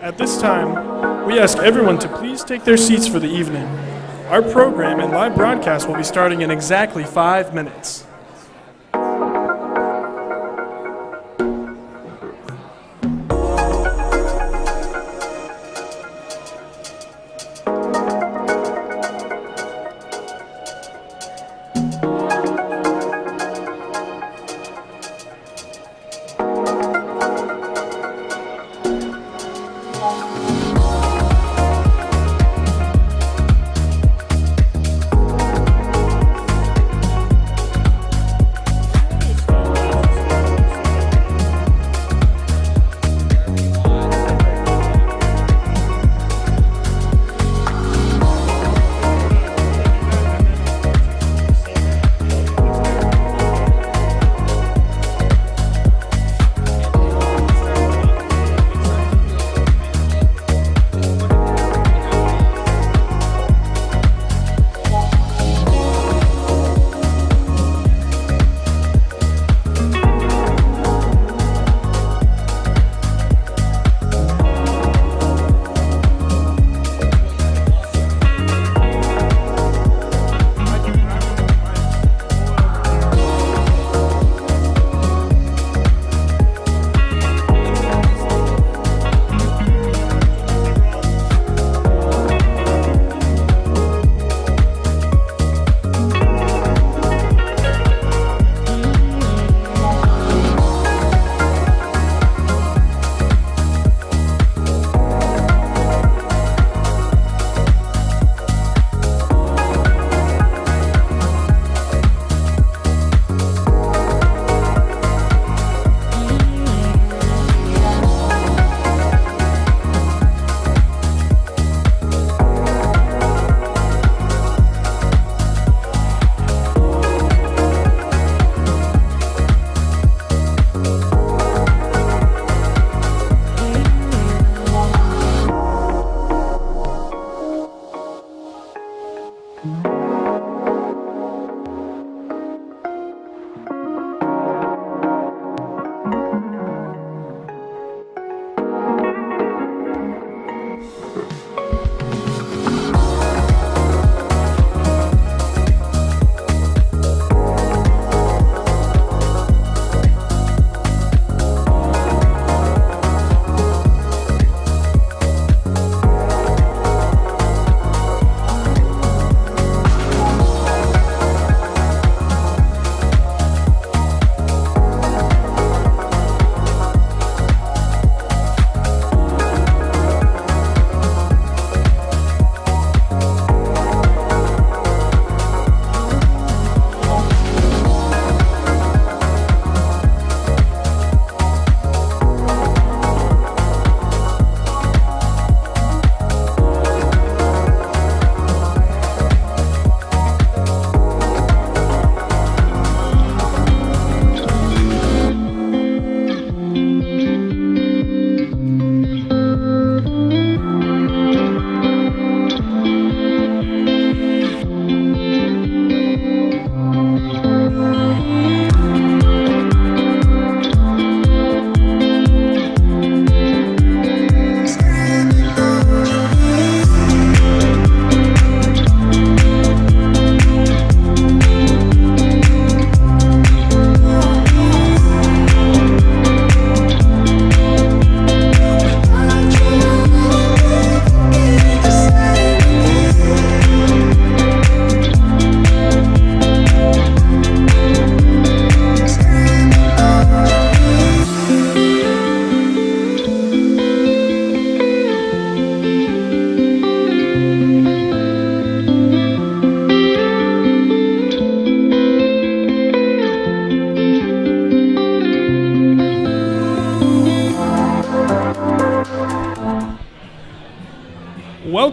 At this time, we ask everyone to please take their seats for the evening. Our program and live broadcast will be starting in exactly 5 minutes.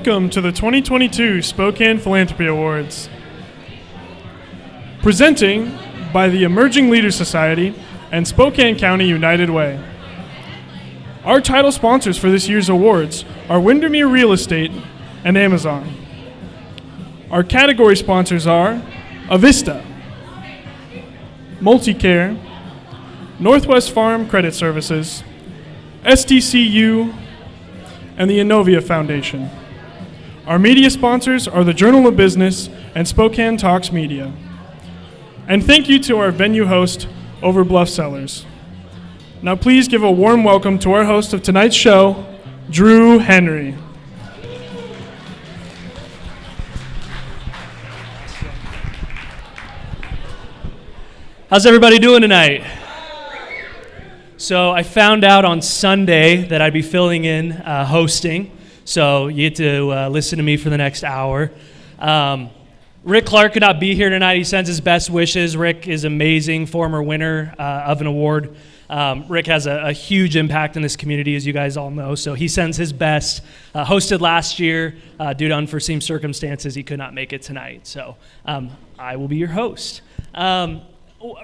Welcome to the 2022 Spokane Philanthropy Awards. Presenting by the Emerging Leaders Society and Spokane County United Way. Our title sponsors for this year's awards are Windermere Real Estate and Amazon. Our category sponsors are Avista, Multicare, Northwest Farm Credit Services, SDCU, and the Innovia Foundation. Our media sponsors are the Journal of Business and Spokane Talks Media. And thank you to our venue host, Overbluff Cellars. Now please give a warm welcome to our host of tonight's show, Drew Henry. How's everybody doing tonight? So I found out on Sunday that I'd be filling in hosting, so you get to listen to me for the next hour. Rick Clark could not be here tonight. He sends his best wishes. Rick is amazing, former winner of an award. Rick has a huge impact in this community, as you guys all know, so he sends his best. Hosted last year. Due to unforeseen circumstances, he could not make it tonight, so I will be your host.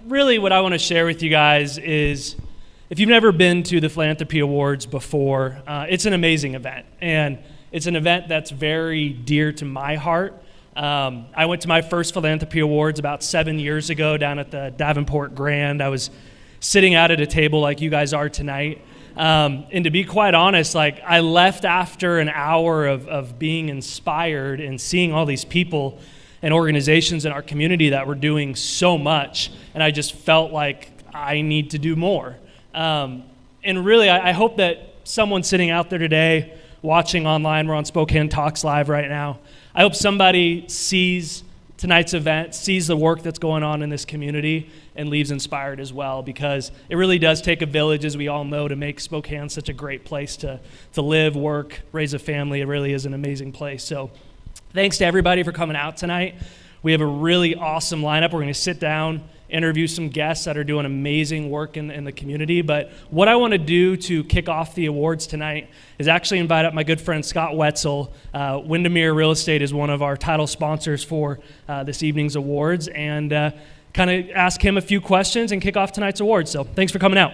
Really, what I want to share with you guys is, if you've never been to the Philanthropy Awards before, it's an amazing event, and it's an event that's very dear to my heart. I went to my first Philanthropy Awards about 7 years ago down at the Davenport Grand. I was sitting out at a table like you guys are tonight, and to be quite honest, like, I left after an hour of being inspired and seeing all these people and organizations in our community that were doing so much, and I just felt like I need to do more. And really, I hope that someone sitting out there today, watching online, we're on Spokane Talks Live right now, I hope somebody sees tonight's event, sees the work that's going on in this community, and leaves inspired as well, because it really does take a village, as we all know, to make Spokane such a great place to live, work, raise a family. It really is an amazing place. So thanks to everybody for coming out tonight. We have a really awesome lineup. We're going to sit down, interview some guests that are doing amazing work in the community. But what I want to do to kick off the awards tonight is actually invite up my good friend Scott Wetzel. Windermere Real Estate is one of our title sponsors for this evening's awards, and kind of ask him a few questions and kick off tonight's awards. So thanks for coming out.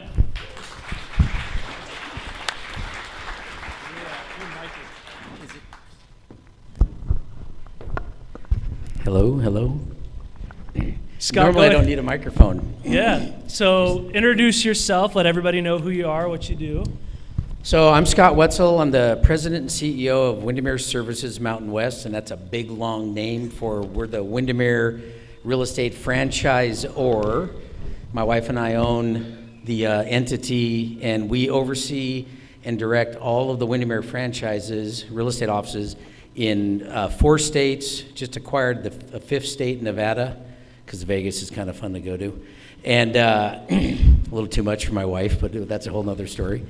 Hello. Scott, normally I don't need a microphone. Yeah, so introduce yourself, let everybody know who you are, what you do. So I'm Scott Wetzel. I'm the president and CEO of Windermere Services Mountain West, and that's a big, long name for we're the Windermere Real Estate Franchisor. My wife and I own the entity, and we oversee and direct all of the Windermere franchises, real estate offices, in 4 states. Just acquired a 5th state, Nevada, because Vegas is kind of fun to go to, and a little too much for my wife, but that's a whole nother story.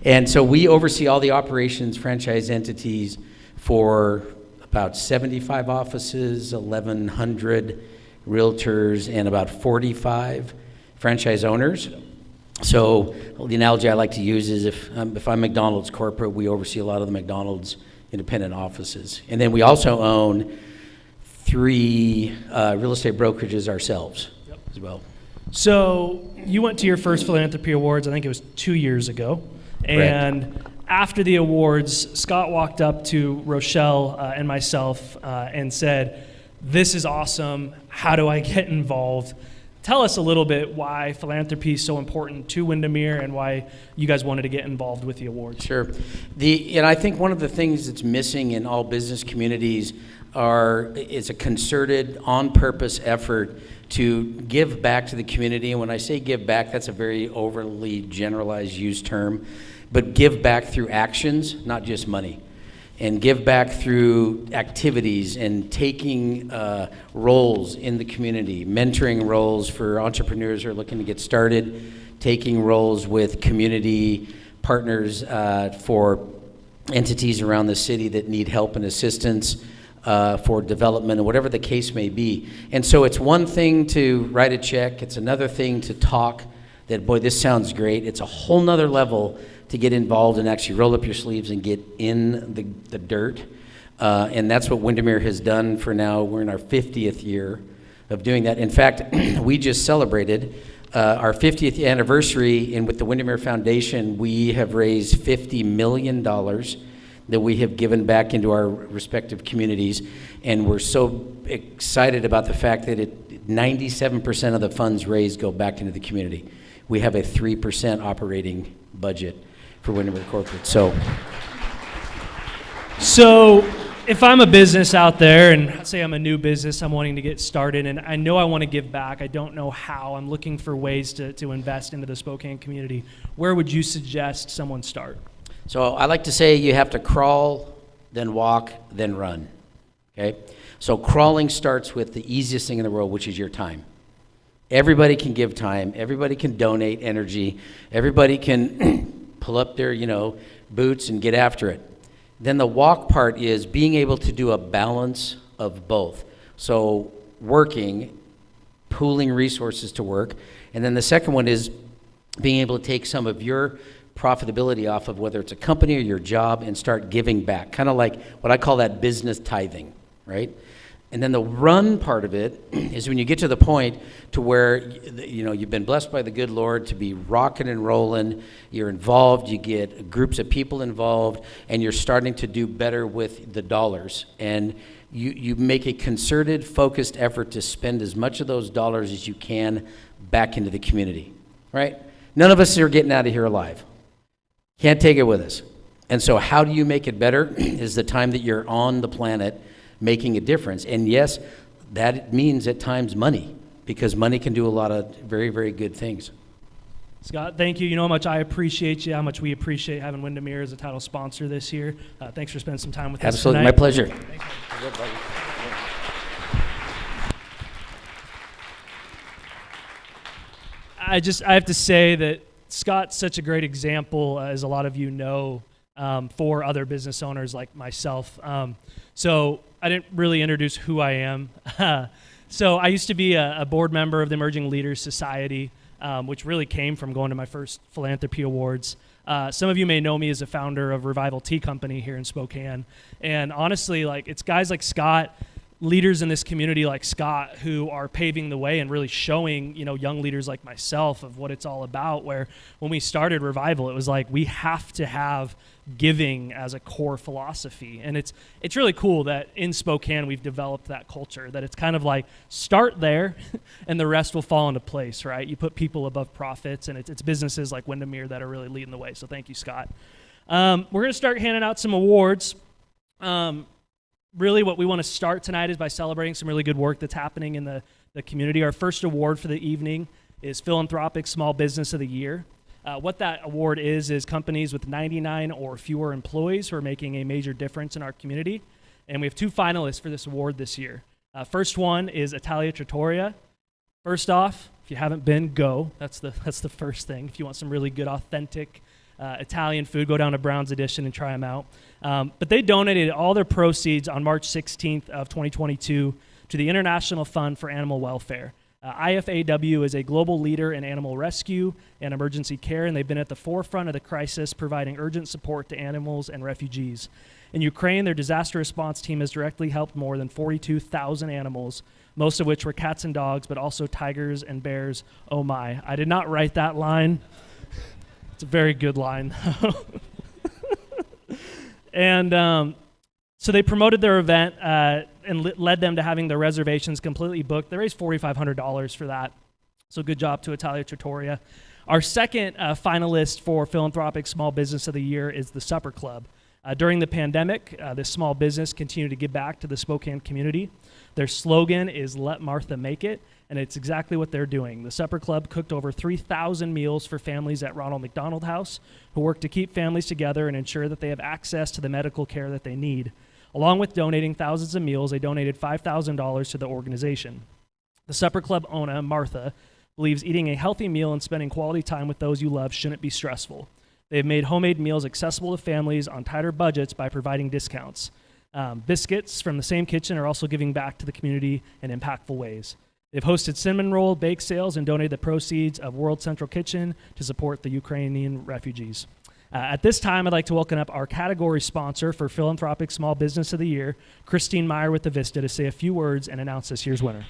And so we oversee all the operations, franchise entities for about 75 offices, 1,100 realtors, and about 45 franchise owners. So the analogy I like to use is if I'm McDonald's corporate, we oversee a lot of the McDonald's independent offices. And then we also own 3 real estate brokerages ourselves as well. So you went to your first Philanthropy Awards, I think it was 2 years ago. Correct. And after the awards, Scott walked up to Rochelle and myself and said, "This is awesome. How do I get involved?" Tell us a little bit why philanthropy is so important to Windermere and why you guys wanted to get involved with the awards. Sure. And I think one of the things that's missing in all business communities is a concerted, on-purpose effort to give back to the community. And when I say give back, that's a very overly generalized used term, but give back through actions, not just money. And give back through activities and taking roles in the community, mentoring roles for entrepreneurs who are looking to get started, taking roles with community partners for entities around the city that need help and assistance for development, or whatever the case may be. And so it's one thing to write a check, it's another thing to talk that, boy, this sounds great. It's a whole nother level to get involved and actually roll up your sleeves and get in the dirt. And that's what Windermere has done for now. We're in our 50th year of doing that. In fact, we just celebrated our 50th anniversary, and with the Windermere Foundation, we have raised $50 million that we have given back into our respective communities. And we're so excited about the fact that 97% of the funds raised go back into the community. We have a 3% operating budget for Windermere Corporate. So So if I'm a business out there, and say I'm a new business, I'm wanting to get started, and I know I want to give back, I don't know how, I'm looking for ways to invest into the Spokane community, where would you suggest someone start? So I like to say you have to crawl, then walk, then run, okay? So crawling starts with the easiest thing in the world, which is your time. Everybody can give time, everybody can donate energy, everybody can pull up their, boots and get after it. Then the walk part is being able to do a balance of both. So working, pooling resources to work, and then the second one is being able to take some of your profitability off of whether it's a company or your job and start giving back, kind of like what I call that business tithing, right? And then the run part of it is when you get to the point to where you've been blessed by the good Lord to be rocking and rolling, you're involved, you get groups of people involved, and you're starting to do better with the dollars. And you make a concerted, focused effort to spend as much of those dollars as you can back into the community, right? None of us are getting out of here alive. Can't take it with us. And so how do you make it better is the time that you're on the planet making a difference. And yes, that means at times money, because money can do a lot of very, very good things. Scott, thank you. You know how much I appreciate you, how much we appreciate having Windermere as a title sponsor this year. Thanks for spending some time with us Absolutely, tonight. my pleasure. Thanks. I have to say that Scott's such a great example, as a lot of you know, for other business owners like myself. So I didn't really introduce who I am. So I used to be a board member of the Emerging Leaders Society, which really came from going to my first Philanthropy Awards. Some of you may know me as a founder of Revival Tea Company here in Spokane. And honestly, it's guys like Scott, leaders in this community like Scott, who are paving the way and really showing, young leaders like myself of what it's all about, where when we started Revival, it was like we have to have giving as a core philosophy. And it's really cool that in Spokane we've developed that culture, that it's kind of like start there and the rest will fall into place, right? You put people above profits, and it's businesses like Windermere that are really leading the way. So thank you, Scott. We're going to start handing out some awards. Really what we want to start tonight is by celebrating some really good work that's happening in the community. Our first award for the evening is Philanthropic Small Business of the Year. What that award is companies with 99 or fewer employees who are making a major difference in our community. And we have 2 finalists for this award this year. First one is Italia Trattoria. First off, if you haven't been, go. That's the first thing. If you want some really good, authentic Italian food, go down to Brown's Edition and try them out. But they donated all their proceeds on March 16th of 2022 to the International Fund for Animal Welfare. IFAW is a global leader in animal rescue and emergency care, and they've been at the forefront of the crisis, providing urgent support to animals and refugees. In Ukraine, their disaster response team has directly helped more than 42,000 animals, most of which were cats and dogs, but also tigers and bears. Oh my, I did not write that line. It's a very good line. And so they promoted their event and led them to having their reservations completely booked. They raised $4,500 for that. So good job to Italia Trattoria. Our second finalist for Philanthropic Small Business of the Year is the Supper Club. During the pandemic, this small business continued to give back to the Spokane community. Their slogan is "Let Martha Make It," and it's exactly what they're doing. The Supper Club cooked over 3,000 meals for families at Ronald McDonald House, who work to keep families together and ensure that they have access to the medical care that they need. Along with donating thousands of meals, they donated $5,000 to the organization. The Supper Club owner, Martha, believes eating a healthy meal and spending quality time with those you love shouldn't be stressful. They have made homemade meals accessible to families on tighter budgets by providing discounts. Biscuits from the same kitchen are also giving back to the community in impactful ways. They've hosted cinnamon roll bake sales and donated the proceeds of World Central Kitchen to support the Ukrainian refugees. At this time, I'd like to welcome up our category sponsor for Philanthropic Small Business of the Year, Christine Meyer with the Vista, to say a few words and announce this year's winner.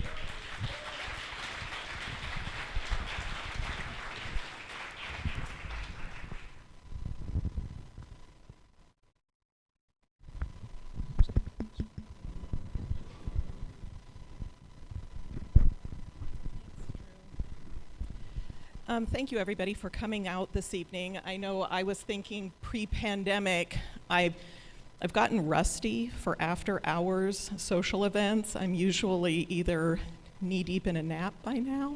Thank you, everybody, for coming out this evening. I know I was thinking pre-pandemic, I I've gotten rusty for after-hours social events. I'm usually either knee-deep in a nap by now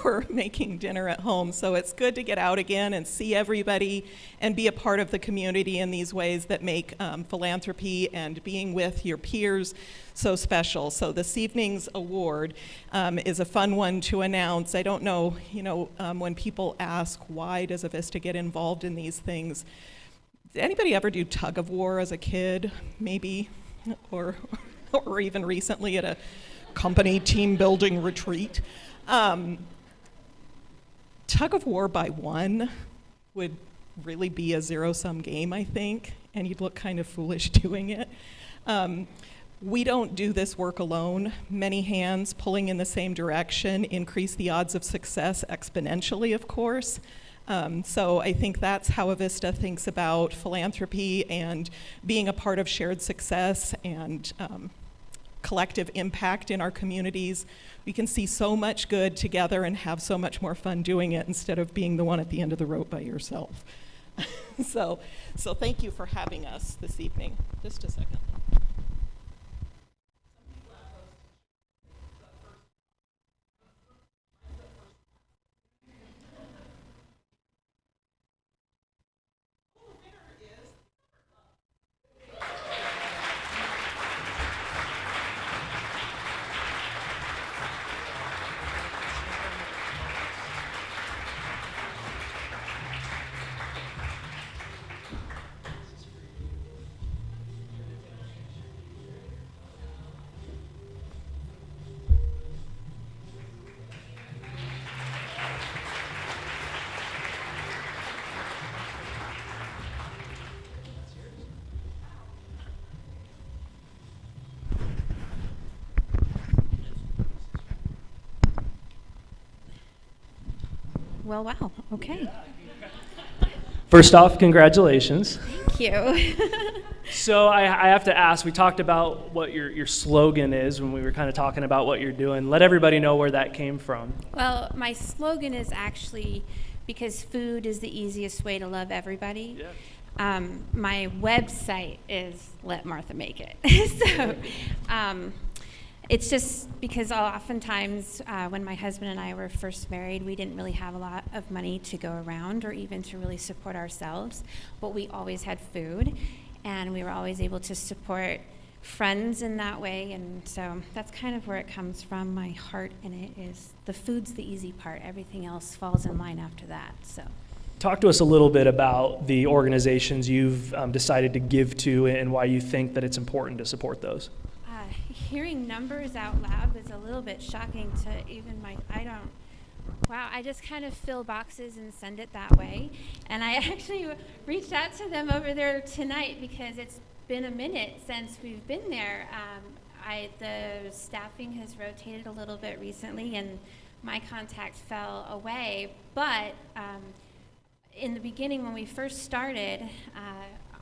or making dinner at home. So it's good to get out again and see everybody and be a part of the community in these ways that make philanthropy and being with your peers so special. So this evening's award is a fun one to announce. I don't know, when people ask, why does Avista get involved in these things? Did anybody ever do tug of war as a kid, maybe? Or even recently at a company team building retreat? Tug of war by one would really be a zero-sum game, I think, and you'd look kind of foolish doing it. We don't do this work alone. Many hands pulling in the same direction increase the odds of success exponentially, of course. So I think that's how Avista thinks about philanthropy and being a part of shared success and collective impact in our communities. We can see so much good together and have so much more fun doing it instead of being the one at the end of the rope by yourself. So thank you for having us this evening. Just a second. Well, wow, okay. First off, congratulations. Thank you. So I have to ask, we talked about what your slogan is when we were kind of talking about what you're doing. Let everybody know where that came from. Well, my slogan is actually because food is the easiest way to love everybody. Yeah. My website is Let Martha Make It. So it's just because oftentimes when my husband and I were first married, we didn't really have a lot of money to go around or even to really support ourselves, but we always had food, and we were always able to support friends in that way, and so that's kind of where it comes from. My heart in it is the food's the easy part. Everything else falls in line after that. So. Talk to us a little bit about the organizations you've decided to give to and why you think that it's important to support those. Hearing numbers out loud was a little bit shocking to even I just kind of fill boxes and send it that way. And I actually reached out to them over there tonight because it's been a minute since we've been there. The staffing has rotated a little bit recently and my contact fell away. But in the beginning when we first started,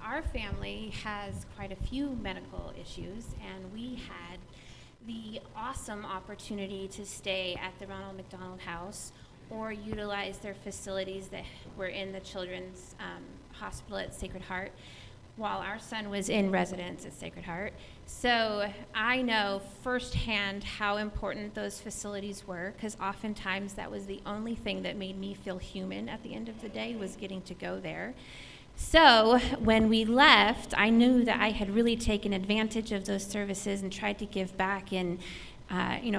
our family has quite a few medical issues, and we had the awesome opportunity to stay at the Ronald McDonald House or utilize their facilities that were in the Children's Hospital at Sacred Heart while our son was in residence at Sacred Heart. So I know firsthand how important those facilities were, because oftentimes that was the only thing that made me feel human at the end of the day, was getting to go there. So when we left, I knew that I had really taken advantage of those services and tried to give back in,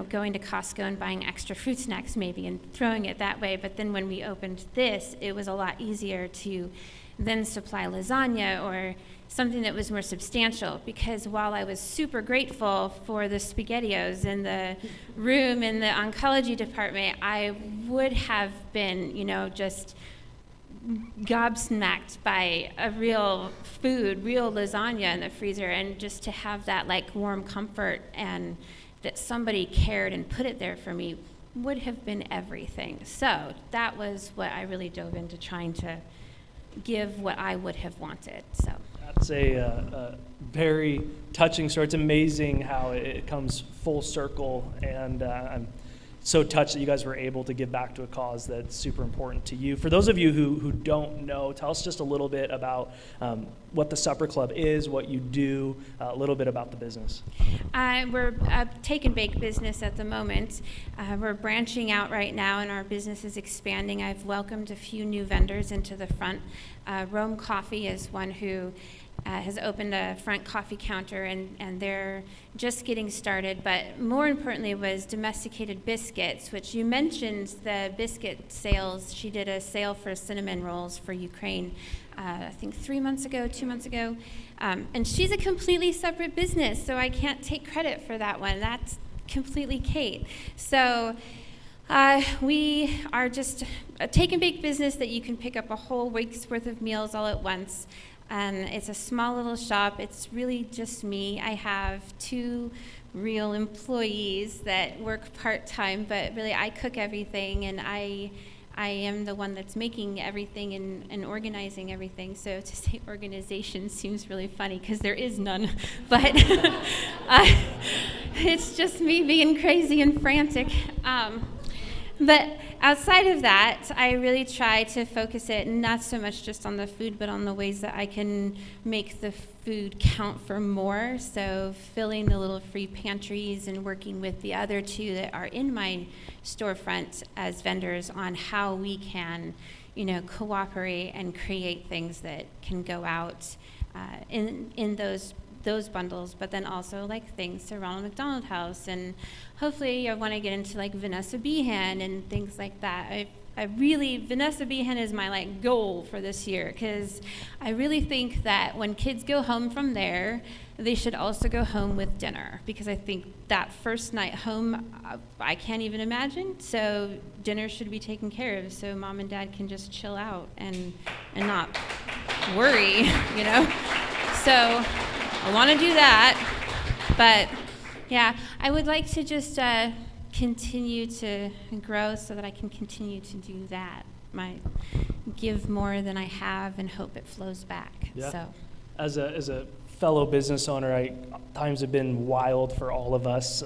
going to Costco and buying extra fruit snacks maybe and throwing it that way. But then when we opened this, it was a lot easier to then supply lasagna or something that was more substantial, because while I was super grateful for the SpaghettiOs in the room in the oncology department, I would have been, just gobsmacked by a real food, real lasagna in the freezer, and just to have that warm comfort and that somebody cared and put it there for me would have been everything. So that was what I really dove into, trying to give what I would have wanted. So that's a very touching story. It's amazing how it comes full circle, and so touched that you guys were able to give back to a cause that's super important to you. For those of you who don't know, tell us just a little bit about what the Supper Club is, what you do, a little bit about the business. We're a take and bake business at the moment. We're branching out right now, and our business is expanding. I've welcomed a few new vendors into the front. Rome Coffee is one who has opened a front coffee counter, and they're just getting started. But more importantly was Domesticated Biscuits, which you mentioned the biscuit sales. She did a sale for cinnamon rolls for Ukraine, I think 2 months ago. And she's a completely separate business, so I can't take credit for that one. That's completely Kate. So we are just a take and bake business that you can pick up a whole week's worth of meals all at once. It's a small little shop. It's really just me. I have 2 real employees that work part-time, but really I cook everything, and I am the one that's making everything and organizing everything. So to say organization seems really funny because there is none, but it's just me being crazy and frantic. But outside of that, I really try to focus it not so much just on the food, but on the ways that I can make the food count for more. So filling the little free pantries and working with the other 2 that are in my storefront as vendors on how we can, cooperate and create things that can go out in those bundles, but then also like things to Ronald McDonald House, and hopefully I want to get into like Vanessa Behan and things like that. Vanessa Behan is my goal for this year, because I really think that when kids go home from there, they should also go home with dinner, because I think that first night home, I can't even imagine. So dinner should be taken care of, so mom and dad can just chill out and not worry, So I want to do that, but yeah, I would like to just continue to grow so that I can continue to do that. Give more than I have and hope it flows back. Yeah. So, as a fellow business owner, times have been wild for all of us.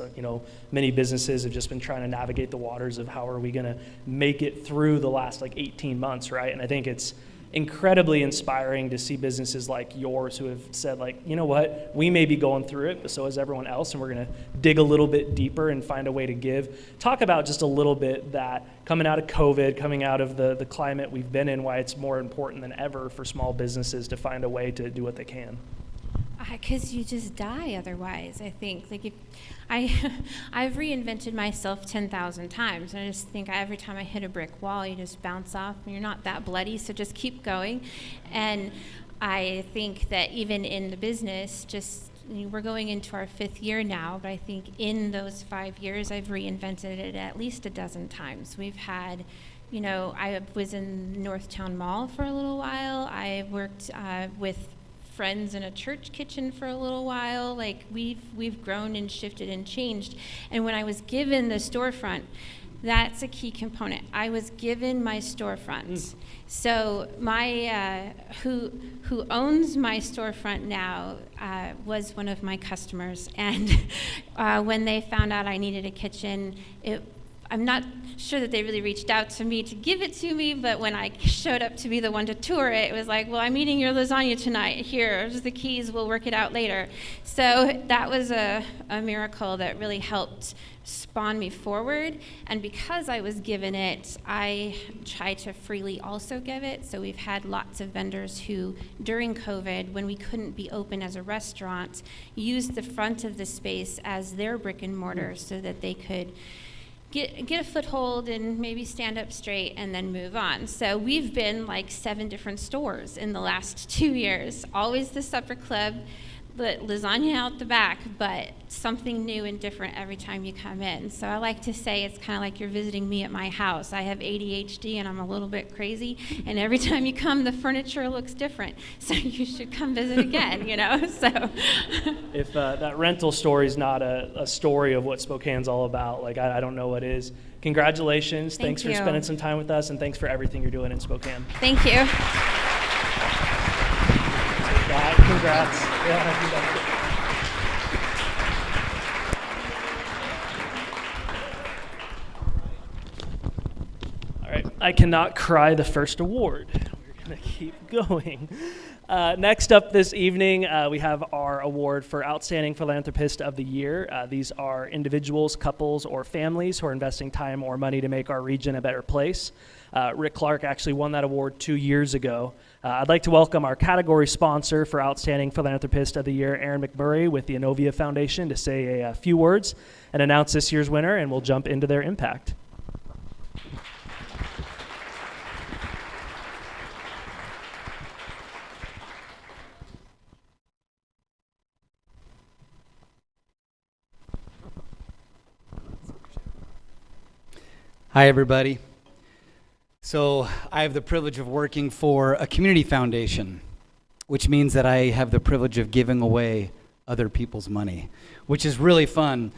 Many businesses have just been trying to navigate the waters of how are we going to make it through the last 18 months, right? And I think it's incredibly inspiring to see businesses like yours who have said, you know what, we may be going through it, but so is everyone else, and we're going to dig a little bit deeper and find a way to give. Talk about just a little bit that coming out of COVID, coming out of the climate we've been in, why it's more important than ever for small businesses to find a way to do what they can. Because you just die otherwise, I think. I've reinvented myself 10,000 times, and I just think every time I hit a brick wall, you just bounce off, and you're not that bloody, so just keep going. And I think that even in the business, we're going into our 5th year now, but I think in those 5 years, I've reinvented it at least a dozen times. We've had, I was in Northtown Mall for a little while. I worked with friends in a church kitchen for a little while. We've grown and shifted and changed. And when I was given the storefront, that's a key component. I was given my storefront. So my who owns my storefront now was one of my customers, and when they found out I needed a kitchen, I'm not sure that they really reached out to me to give it to me, but when I showed up to be the one to tour it, it was like, well, I'm eating your lasagna tonight. Here's the keys. We'll work it out later. So that was a miracle that really helped spawn me forward. And because I was given it, I try to freely also give it. So we've had lots of vendors who, during COVID, when we couldn't be open as a restaurant, used the front of the space as their brick and mortar so that they could get a foothold and maybe stand up straight and then move on. So we've been 7 different stores in the last 2 years. Always the Supper Club, the lasagna out the back, but something new and different every time you come in. So I like to say it's kind of like you're visiting me at my house. I have ADHD and I'm a little bit crazy, and every time you come, the furniture looks different. So you should come visit again, So if that rental story is not a story of what Spokane's all about, I don't know what is. Congratulations. Thanks for spending some time with us, and thanks for everything you're doing in Spokane. Thank you. Congrats. Yeah, I cannot cry the first award. We're going to keep going. Next up this evening, we have our award for Outstanding Philanthropist of the Year. These are individuals, couples, or families who are investing time or money to make our region a better place. Rick Clark actually won that award 2 years ago. I'd like to welcome our category sponsor for Outstanding Philanthropist of the Year, Aaron McMurray with the Inovia Foundation, to say a few words and announce this year's winner, and we'll jump into their impact. Hi, everybody. So I have the privilege of working for a community foundation, which means that I have the privilege of giving away other people's money, which is really fun.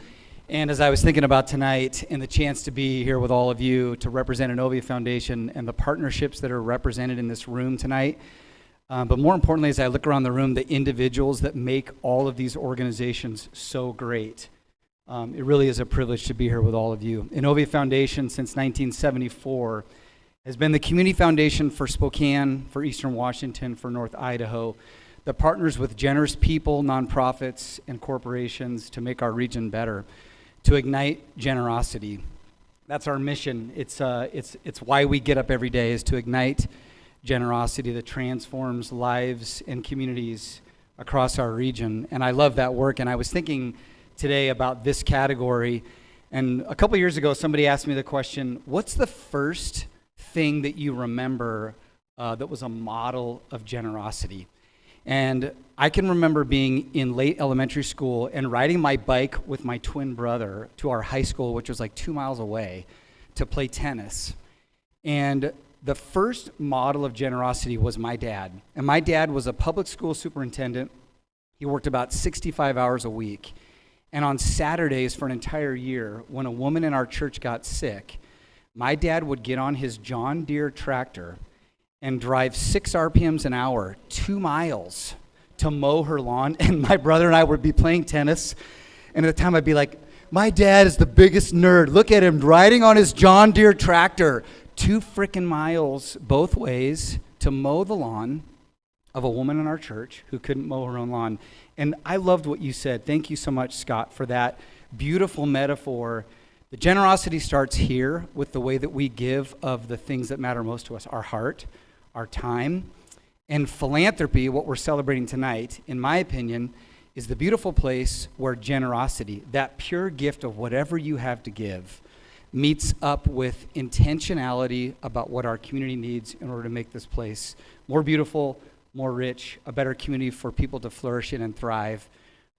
And as I was thinking about tonight and the chance to be here with all of you to represent Inovia Foundation and the partnerships that are represented in this room tonight, but more importantly, as I look around the room, the individuals that make all of these organizations so great. It really is a privilege to be here with all of you. Inovia Foundation, since 1974, has been the community foundation for Spokane, for Eastern Washington, for North Idaho, that partners with generous people, nonprofits, and corporations to make our region better, to ignite generosity. That's our mission. It's why we get up every day, is to ignite generosity that transforms lives and communities across our region. And I love that work. And I was thinking today about this category, and a couple years ago somebody asked me the question, what's the first thing that you remember that was a model of generosity? And I can remember being in late elementary school and riding my bike with my twin brother to our high school, which was like 2 miles away, to play tennis. And the first model of generosity was my dad. And my dad was a public school superintendent. He worked about 65 hours a week. And on Saturdays for an entire year, when a woman in our church got sick, my dad would get on his John Deere tractor and drive 6 RPMs an hour, 2 miles, to mow her lawn. And my brother and I would be playing tennis. And at the time I'd be like, my dad is the biggest nerd. Look at him riding on his John Deere tractor 2 frickin' miles both ways to mow the lawn of a woman in our church who couldn't mow her own lawn. And I loved what you said. Thank you so much, Scott, for that beautiful metaphor. The generosity starts here with the way that we give of the things that matter most to us, our heart, our time. And philanthropy, what we're celebrating tonight, in my opinion, is the beautiful place where generosity, that pure gift of whatever you have to give, meets up with intentionality about what our community needs in order to make this place more beautiful, more rich, a better community for people to flourish in and thrive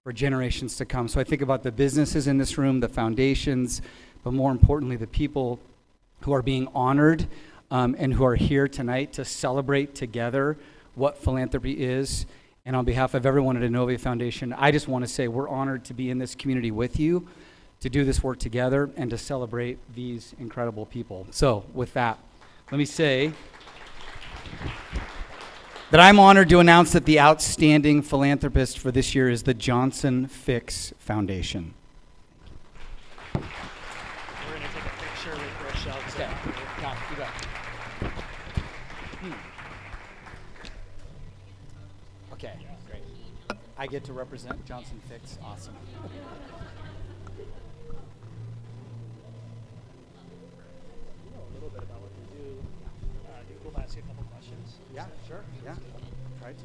for generations to come. So I think about the businesses in this room, the foundations, but more importantly, the people who are being honored and who are here tonight to celebrate together what philanthropy is. And on behalf of everyone at Inovia Foundation, I just want to say we're honored to be in this community with you, to do this work together, and to celebrate these incredible people. So with that, let me say that I'm honored to announce that the outstanding philanthropist for this year is the Johnson Fix Foundation. We're going to take a picture with Rochelle. Okay. You go. Okay, great. I get to represent Johnson Fix. Awesome. A little bit about what you do. Do you cool if I ask you a couple questions? Yeah, sure. Yeah. Try to.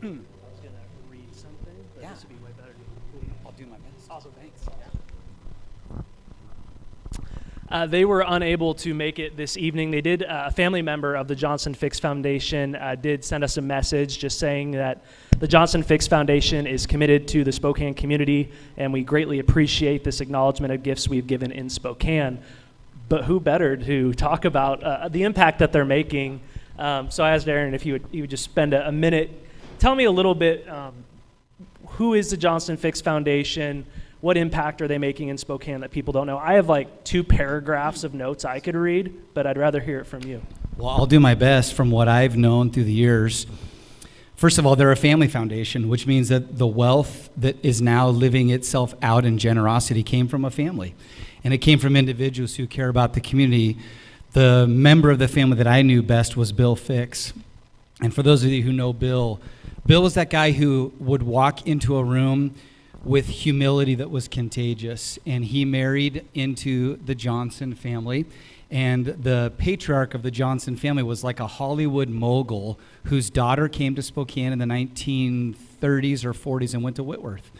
I was going to read something, but this would be way better. I'll do my best. Awesome. Thanks. They were unable to make it this evening. They did, a family member of the Johnson Fix Foundation did send us a message just saying that the Johnson Fix Foundation is committed to the Spokane community, and we greatly appreciate this acknowledgement of gifts we've given in Spokane. But who better to talk about the impact that they're making? So I asked Aaron if he would just spend a minute. Tell me a little bit, who is the Johnson Fix Foundation? What impact are they making in Spokane that people don't know? I have like 2 paragraphs of notes I could read, but I'd rather hear it from you. Well, I'll do my best from what I've known through the years. First of all, they're a family foundation, which means that the wealth that is now living itself out in generosity came from a family. And it came from individuals who care about the community The member of the family that I knew best was Bill Fix. And for those of you who know Bill, Bill was that guy who would walk into a room with humility that was contagious. And he married into the Johnson family. And the patriarch of the Johnson family was like a Hollywood mogul whose daughter came to Spokane in the 1930s or 40s and went to Whitworth.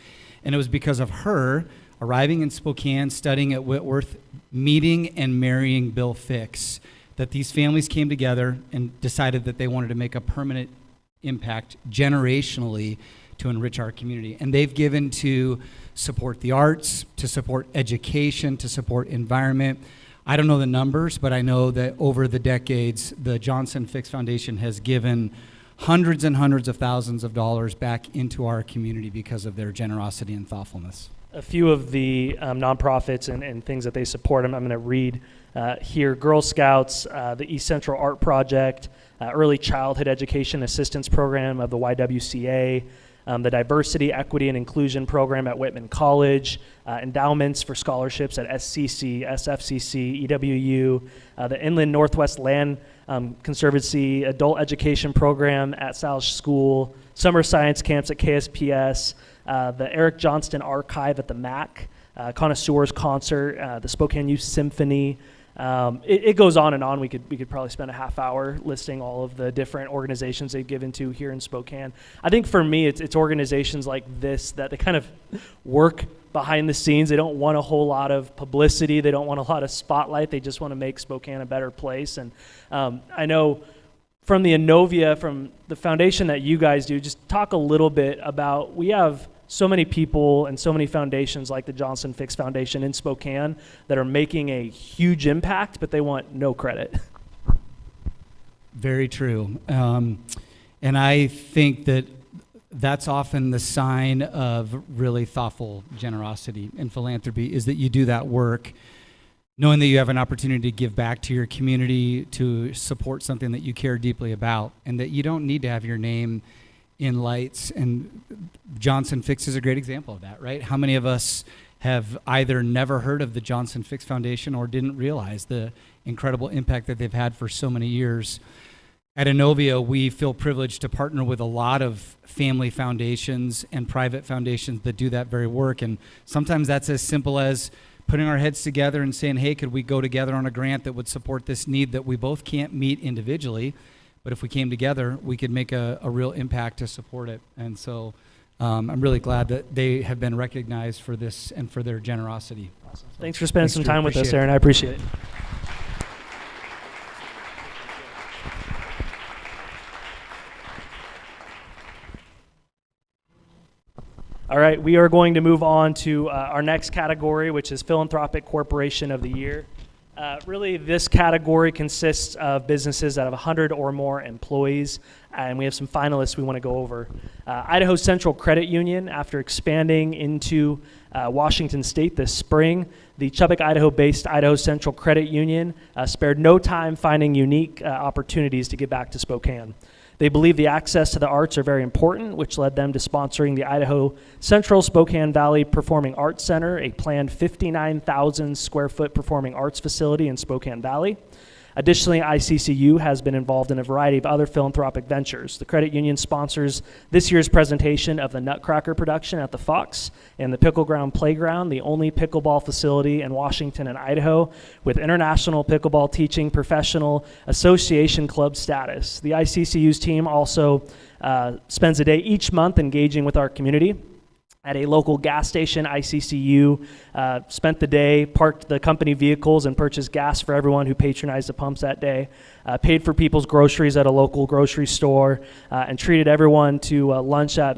And it was because of her arriving in Spokane, studying at Whitworth, meeting and marrying Bill Fix, that these families came together and decided that they wanted to make a permanent impact generationally to enrich our community. And they've given to support the arts, to support education, to support environment. I don't know the numbers, but I know that over the decades, the Johnson Fix Foundation has given hundreds and hundreds of thousands of dollars back into our community because of their generosity and thoughtfulness. A few of the nonprofits and things that they support, I'm going to read here. Girl Scouts, the East Central Art Project, Early Childhood Education Assistance Program of the YWCA, the Diversity, Equity, and Inclusion Program at Whitman College, endowments for scholarships at SCC, SFCC, EWU, the Inland Northwest Land Conservancy Adult Education Program at Sal's School, summer science camps at KSPS, the Eric Johnston Archive at the MAC, Connoisseurs Concert, the Spokane Youth Symphony. It goes on and on. We could probably spend a half hour listing all of the different organizations they've given to here in Spokane. I think for me, it's organizations like this that they kind of work behind the scenes. They don't want a whole lot of publicity. They don't want a lot of spotlight. They just want to make Spokane a better place. And I know from the Innovia, from the foundation that you guys do, just talk a little bit about, we have so many people and so many foundations like the Johnson Fix Foundation in Spokane that are making a huge impact, but they want no credit. Very true. And I think that that's often the sign of really thoughtful generosity and philanthropy, is that you do that work knowing that you have an opportunity to give back to your community, to support something that you care deeply about, and that you don't need to have your name in lights. And Johnson Fix is a great example of that, right? How many of us have either never heard of the Johnson Fix Foundation or didn't realize the incredible impact that they've had for so many years? At Innovia, we feel privileged to partner with a lot of family foundations and private foundations that do that very work. And sometimes that's as simple as putting our heads together and saying, hey, could we go together on a grant that would support this need that we both can't meet individually, but if we came together, we could make a real impact to support it. And so I'm really glad that they have been recognized for this and for their generosity. Awesome. Thanks for spending some time with us, Aaron. I appreciate it. All right, we are going to move on to our next category, which is Philanthropic Corporation of the Year. Really, this category consists of businesses that have 100 or more employees, and we have some finalists we want to go over. Idaho Central Credit Union, after expanding into Washington State this spring, the Chubbuck, Idaho-based Idaho Central Credit Union spared no time finding unique opportunities to give back to Spokane. They believe the access to the arts are very important, which led them to sponsoring the Idaho Central Spokane Valley Performing Arts Center, a planned 59,000 square foot performing arts facility in Spokane Valley. Additionally, ICCU has been involved in a variety of other philanthropic ventures. The credit union sponsors this year's presentation of the Nutcracker production at the Fox and the Pickle Ground Playground, the only pickleball facility in Washington and Idaho with International Pickleball Teaching Professional Association Club status. The ICCU's team also spends a day each month engaging with our community. At a local gas station, ICCU spent the day, parked the company vehicles, and purchased gas for everyone who patronized the pumps that day, paid for people's groceries at a local grocery store, and treated everyone to lunch at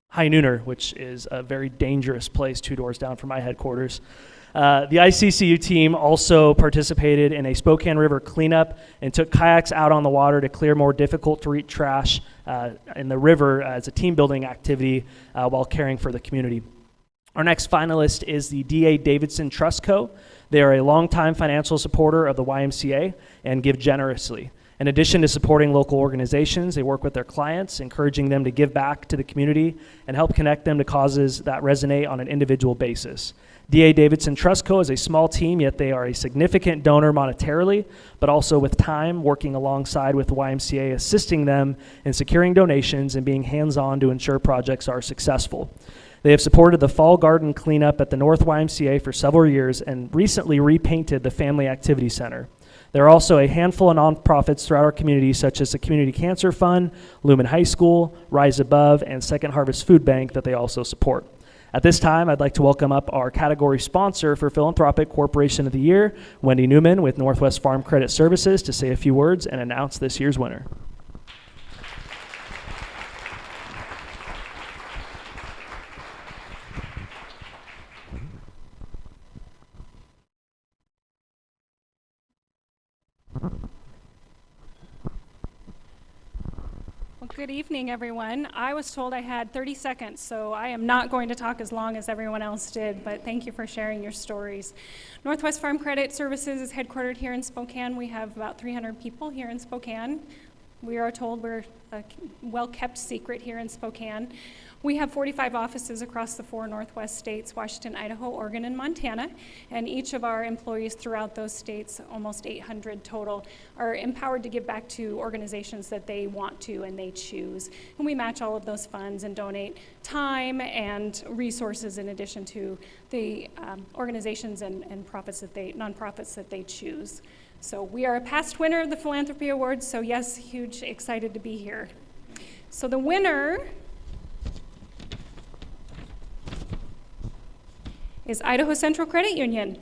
High Nooner, which is a very dangerous place 2 doors down from my headquarters. The ICCU team also participated in a Spokane River cleanup and took kayaks out on the water to clear more difficult to reach trash in the river as a team building activity while caring for the community. Our next finalist is the D.A. Davidson Trust Co. They are a longtime financial supporter of the YMCA and give generously. In addition to supporting local organizations, they work with their clients, encouraging them to give back to the community and help connect them to causes that resonate on an individual basis. D.A. Davidson Trust Co. is a small team, yet they are a significant donor monetarily, but also with time, working alongside with the YMCA, assisting them in securing donations and being hands-on to ensure projects are successful. They have supported the fall garden cleanup at the North YMCA for several years and recently repainted the Family Activity Center. There are also a handful of nonprofits throughout our community, such as the Community Cancer Fund, Lumen High School, Rise Above, and Second Harvest Food Bank that they also support. At this time, I'd like to welcome up our category sponsor for Philanthropic Corporation of the Year, Wendy Newman with Northwest Farm Credit Services, to say a few words and announce this year's winner. Well, good evening, everyone. I was told I had 30 seconds, so I am not going to talk as long as everyone else did, but thank you for sharing your stories. Northwest Farm Credit Services is headquartered here in Spokane. We have about 300 people here in Spokane. We are told we're a well-kept secret here in Spokane. We have 45 offices across the 4 Northwest states, Washington, Idaho, Oregon, and Montana, and each of our employees throughout those states, almost 800 total, are empowered to give back to organizations that they want to and they choose. And we match all of those funds and donate time resources in addition to the organizations and nonprofits that they choose. So we are a past winner of the Philanthropy Awards, so yes, huge, excited to be here. So the winner is Idaho Central Credit Union.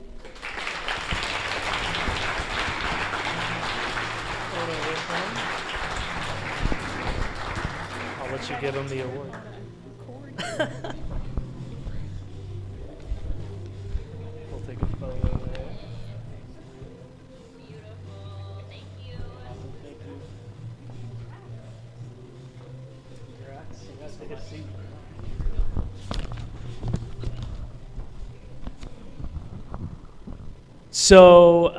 I'll let you give them the award. We'll take a photo there. Beautiful. Thank you. Awesome. Thank you. Congrats. You guys take a seat. So,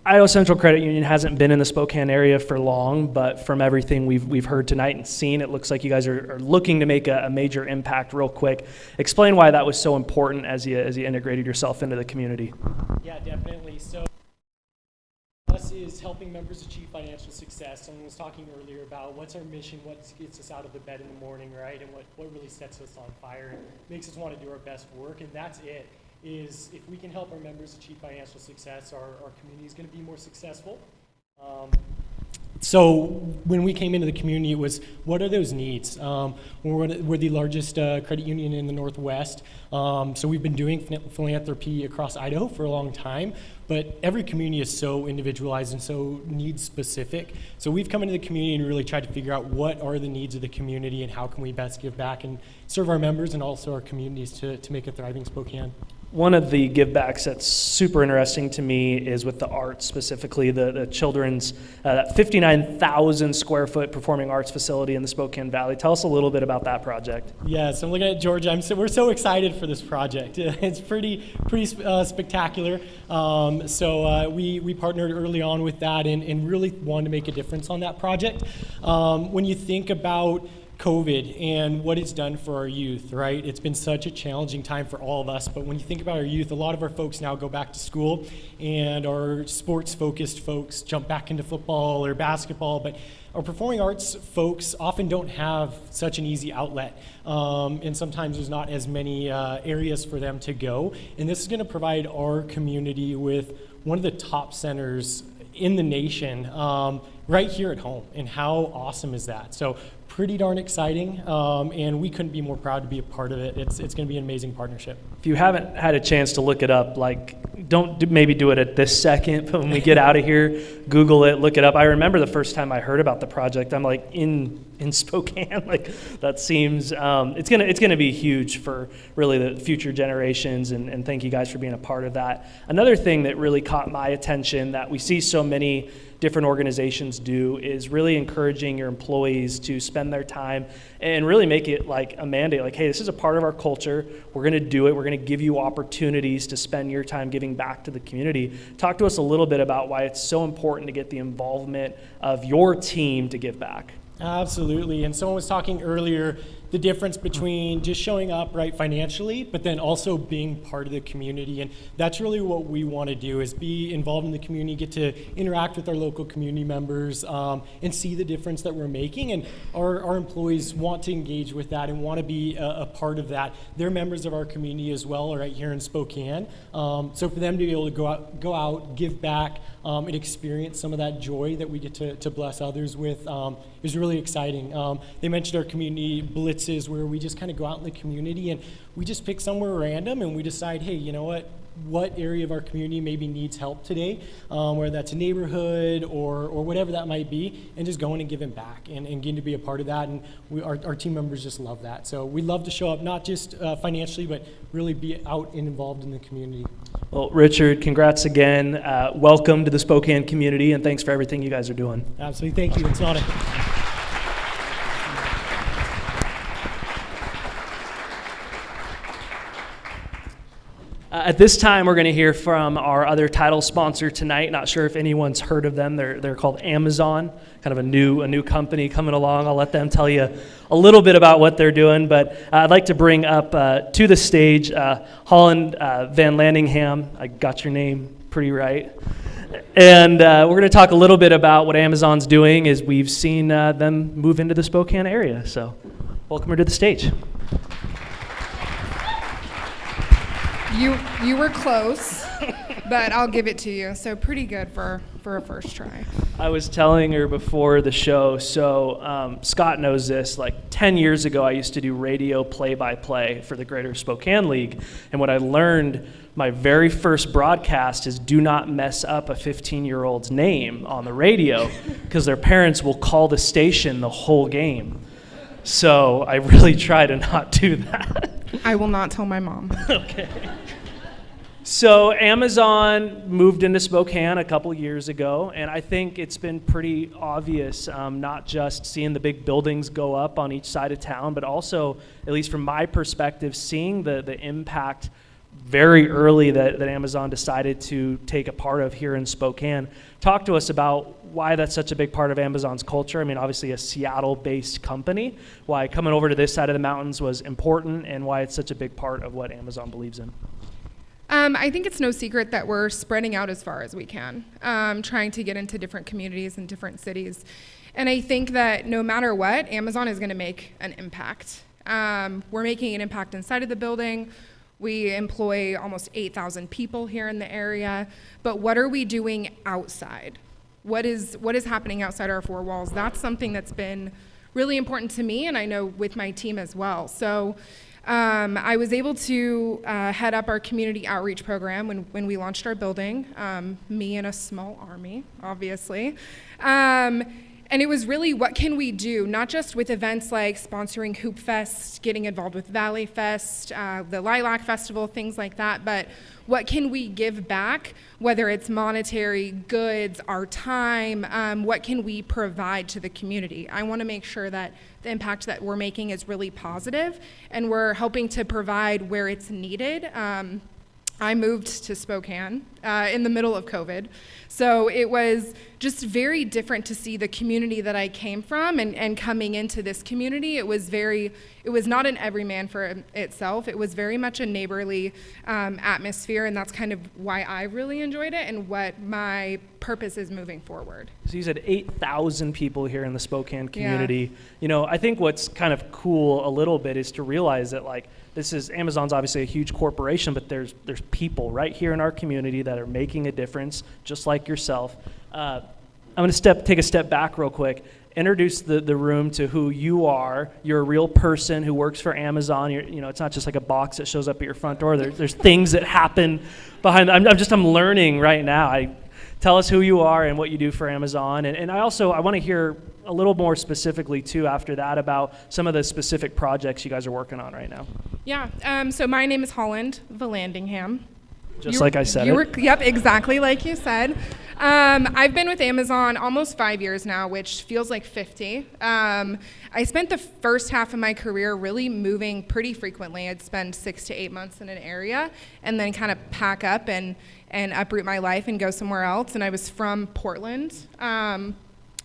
Idaho Central Credit Union hasn't been in the Spokane area for long, but from everything we've heard tonight and seen, it looks like you guys are looking to make a major impact real quick. Explain why that was so important as you integrated yourself into the community. Yeah, definitely. So, us is helping members achieve financial success. Someone was talking earlier about what's our mission, what gets us out of the bed in the morning, right? And what really sets us on fire and makes us want to do our best work, and that's it. Is if we can help our members achieve financial success, our community is going to be more successful. So when we came into the community, it was, what are those needs? We're the largest credit union in the Northwest, so we've been doing philanthropy across Idaho for a long time, but every community is so individualized and so needs specific. So we've come into the community and really tried to figure out what are the needs of the community and how can we best give back and serve our members and also our communities to make a thriving Spokane. One of the givebacks that's super interesting to me is with the arts, specifically the children's, that 59,000 square foot performing arts facility in the Spokane Valley. Tell us a little bit about that project. Yes, I'm looking at Georgia. We're so excited for this project. It's pretty spectacular. We partnered early on with that and really wanted to make a difference on that project. When you think about COVID and what it's done for our youth, right? It's been such a challenging time for all of us, but when you think about our youth, a lot of our folks now go back to school and our sports-focused folks jump back into football or basketball, but our performing arts folks often don't have such an easy outlet, and sometimes there's not as many areas for them to go, and this is going to provide our community with one of the top centers in the nation right here at home, and how awesome is that? So pretty darn exciting, and we couldn't be more proud to be a part of it. It's going to be an amazing partnership. If you haven't had a chance to look it up, maybe do it at this second, but when we get out of here, Google it, look it up. I remember the first time I heard about the project, I'm like, in Spokane, that seems, it's gonna be huge for really the future generations, and thank you guys for being a part of that. Another thing that really caught my attention that we see so many different organizations do is really encouraging your employees to spend their time and really make it like a mandate, like, hey, this is a part of our culture. We're going to do it. We're going to give you opportunities to spend your time giving back to the community. Talk to us a little bit about why it's so important to get the involvement of your team to give back. Absolutely. And someone was talking earlier, the difference between just showing up right financially, but then also being part of the community. And that's really what we want to do, is be involved in the community, get to interact with our local community members, and see the difference that we're making. And our employees want to engage with that and want to be a part of that. They're members of our community as well, right here in Spokane. So for them to be able to go out, give back, and experience some of that joy that we get to bless others with is really exciting. They mentioned our community blitzes, where we just kind of go out in the community and we just pick somewhere random and we decide, hey, you know what area of our community maybe needs help today, whether that's a neighborhood or whatever that might be, and just going and giving back and getting to be a part of that. And our team members just love that. So we love to show up, not just financially, but really be out and involved in the community. Well, Richard, congrats again. Welcome to the Spokane community, and thanks for everything you guys are doing. Absolutely. Thank you. It's not At this time, we're going to hear from our other title sponsor tonight. Not sure if anyone's heard of them. They're called Amazon, kind of a new company coming along. I'll let them tell you a little bit about what they're doing. But I'd like to bring up to the stage Holland Van Landingham. I got your name pretty right. And we're going to talk a little bit about what Amazon's doing as we've seen them move into the Spokane area. So welcome her to the stage. You were close, but I'll give it to you. So pretty good for a first try. I was telling her before the show, so Scott knows this, like 10 years ago I used to do radio play-by-play for the Greater Spokane League, and what I learned my very first broadcast is do not mess up a 15-year-old's name on the radio, because their parents will call the station the whole game. So I really try to not do that. I will not tell my mom. Okay. So Amazon moved into Spokane a couple years ago, and I think it's been pretty obvious, not just seeing the big buildings go up on each side of town, but also, at least from my perspective, seeing the impact very early that Amazon decided to take a part of here in Spokane. Talk to us about why that's such a big part of Amazon's culture. I mean, obviously a Seattle-based company, why coming over to this side of the mountains was important, and why it's such a big part of what Amazon believes in. I think it's no secret that we're spreading out as far as we can, trying to get into different communities and different cities. And I think that no matter what, Amazon is going to make an impact. We're making an impact inside of the building. We employ almost 8,000 people here in the area. But what are we doing outside? What is happening outside our four walls? That's something that's been really important to me, and I know with my team as well. So I was able to head up our community outreach program when we launched our building, me and a small army, obviously. And it was really, what can we do, not just with events like sponsoring Hoop Fest, getting involved with Valley Fest, the Lilac Festival, things like that, but what can we give back, whether it's monetary, goods, our time, what can we provide to the community? I want to make sure that the impact that we're making is really positive, and we're helping to provide where it's needed. I moved to Spokane in the middle of COVID. So it was just very different to see the community that I came from, and coming into this community, it was not an everyman for itself. It was very much a neighborly atmosphere, and that's kind of why I really enjoyed it and what my purpose is moving forward. So you said 8,000 people here in the Spokane community. Yeah. You know, I think what's kind of cool a little bit is to realize that, like, Amazon's obviously a huge corporation, but there's people right here in our community that are making a difference, just like yourself. I'm going to take a step back real quick. Introduce the room to who you are. You're a real person who works for Amazon. It's not just like a box that shows up at your front door. There's things that happen behind. I'm learning right now. Tell us who you are and what you do for Amazon. And I want to hear a little more specifically, too, after that, about some of the specific projects you guys are working on right now. Yeah, so my name is Holland Van Landingham. Just like I said Yep, exactly like you said. I've been with Amazon almost 5 years now, which feels like 50. I spent the first half of my career really moving pretty frequently. I'd spend 6 to 8 months in an area and then kind of pack up and uproot my life and go somewhere else. And I was from Portland.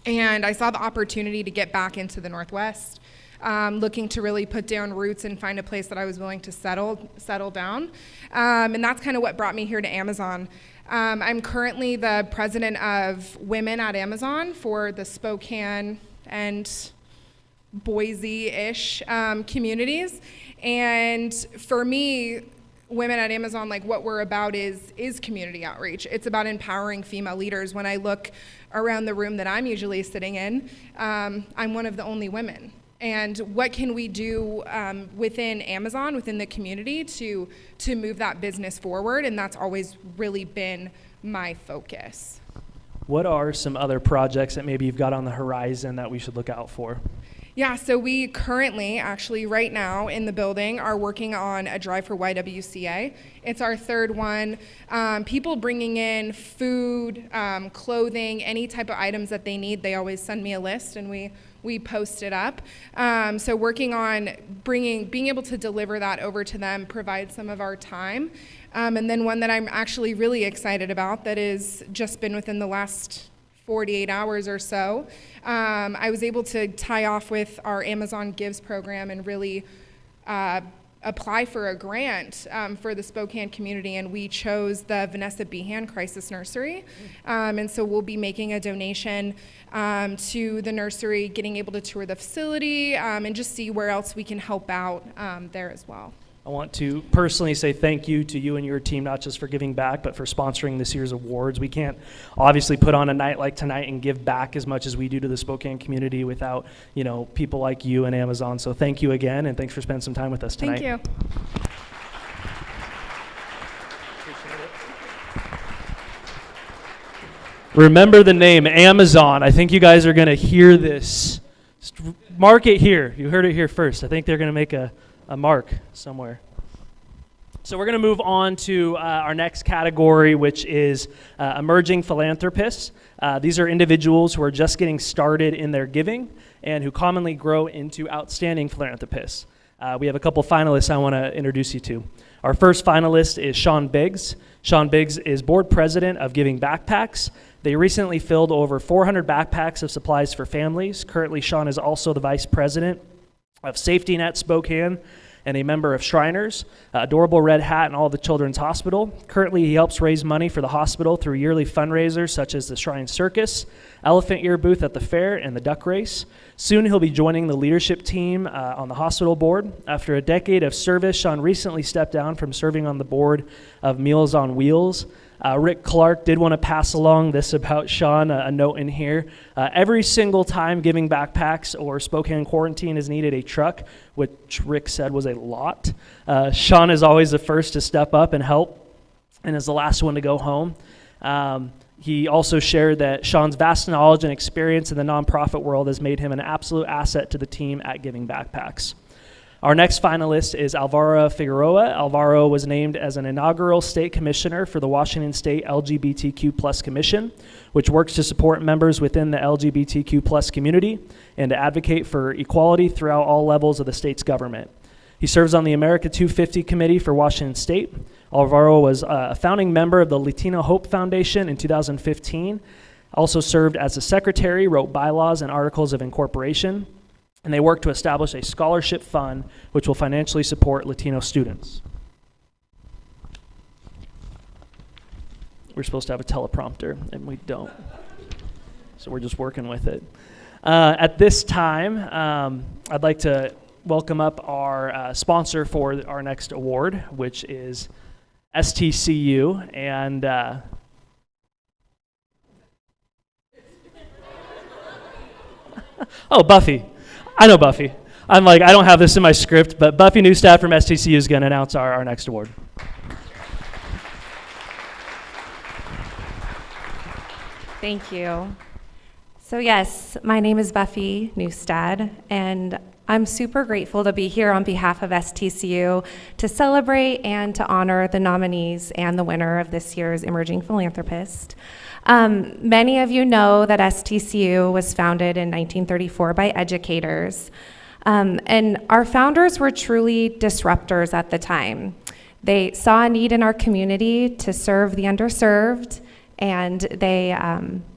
And I saw the opportunity to get back into the Northwest, looking to really put down roots and find a place that I was willing to settle down. And that's kind of what brought me here to Amazon. I'm currently the president of Women at Amazon for the Spokane and Boise-ish communities. And for me, Women at Amazon, like what we're about is community outreach. It's about empowering female leaders. When I look around the room that I'm usually sitting in, I'm one of the only women. And what can we do within Amazon, within the community, to move that business forward? And that's always really been my focus. What are some other projects that maybe you've got on the horizon that we should look out for? Yeah, so we currently, actually right now in the building, are working on a drive for YWCA. It's our third one. People bringing in food, clothing, any type of items that they need, they always send me a list and we post it up. So working on being able to deliver that over to them, provide some of our time. And then one that I'm actually really excited about that is just been within the last 48 hours or so. I was able to tie off with our Amazon Gives program and really apply for a grant for the Spokane community, and we chose the Vanessa Behan Crisis Nursery. And so we'll be making a donation to the nursery, getting able to tour the facility, and just see where else we can help out there as well. I want to personally say thank you to you and your team, not just for giving back, but for sponsoring this year's awards. We can't obviously put on a night like tonight and give back as much as we do to the Spokane community without, people like you and Amazon. So thank you again, and thanks for spending some time with us tonight. Thank you. Remember the name, Amazon. I think you guys are going to hear this. Mark it here. You heard it here first. I think they're going to make a mark somewhere. So we're going to move on to our next category, which is emerging philanthropists. These are individuals who are just getting started in their giving and who commonly grow into outstanding philanthropists. We have a couple finalists I want to introduce you to. Our first finalist is Sean Biggs. Sean Biggs is board president of Giving Backpacks. They recently filled over 400 backpacks of supplies for families. Currently, Sean is also the vice president of Safety Net Spokane and a member of Shriners, Adorable Red Hat, and all the Children's Hospital. Currently, he helps raise money for the hospital through yearly fundraisers such as the Shrine Circus, Elephant Ear Booth at the fair, and the Duck Race. Soon, he'll be joining the leadership team on the hospital board. After a decade of service, Sean recently stepped down from serving on the board of Meals on Wheels. Rick Clark did want to pass along this about Sean, a note in here. Every single time Giving Backpacks or Spokane Quarantine has needed a truck, which Rick said was a lot, Sean is always the first to step up and help and is the last one to go home. He also shared that Sean's vast knowledge and experience in the nonprofit world has made him an absolute asset to the team at Giving Backpacks. Our next finalist is Alvaro Figueroa. Alvaro was named as an inaugural state commissioner for the Washington State LGBTQ+ Commission, which works to support members within the LGBTQ+ community and to advocate for equality throughout all levels of the state's government. He serves on the America 250 Committee for Washington State. Alvaro was a founding member of the Latino Hope Foundation in 2015, also served as a secretary, wrote bylaws and articles of incorporation, and they work to establish a scholarship fund which will financially support Latino students. We're supposed to have a teleprompter, and we don't. So we're just working with it. At this time, I'd like to welcome up our sponsor for our next award, which is STCU. And oh, Buffy. I know Buffy. I'm like, I don't have this in my script, but Buffy Newstadt from STCU is going to announce our next award. Thank you. So yes, my name is Buffy Newstadt, and I'm super grateful to be here on behalf of STCU to celebrate and to honor the nominees and the winner of this year's Emerging Philanthropist. Many of you know that STCU was founded in 1934 by educators, and our founders were truly disruptors at the time. They saw a need in our community to serve the underserved, and they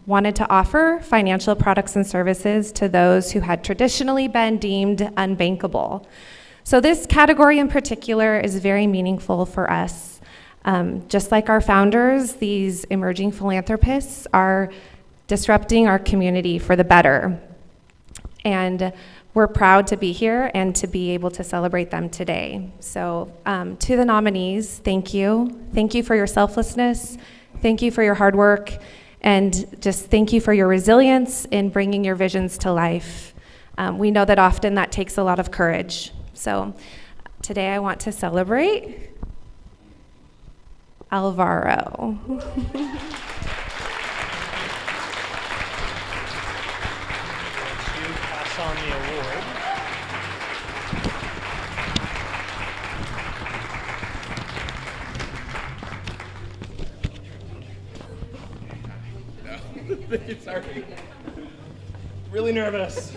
wanted to offer financial products and services to those who had traditionally been deemed unbankable. So this category in particular is very meaningful for us. Just like our founders, these emerging philanthropists are disrupting our community for the better. And we're proud to be here and to be able to celebrate them today. So to the nominees, thank you. Thank you for your selflessness. Thank you for your hard work. And just thank you for your resilience in bringing your visions to life. We know that often that takes a lot of courage. So today I want to celebrate Alvaro. Pass on the award. Sorry. Really nervous.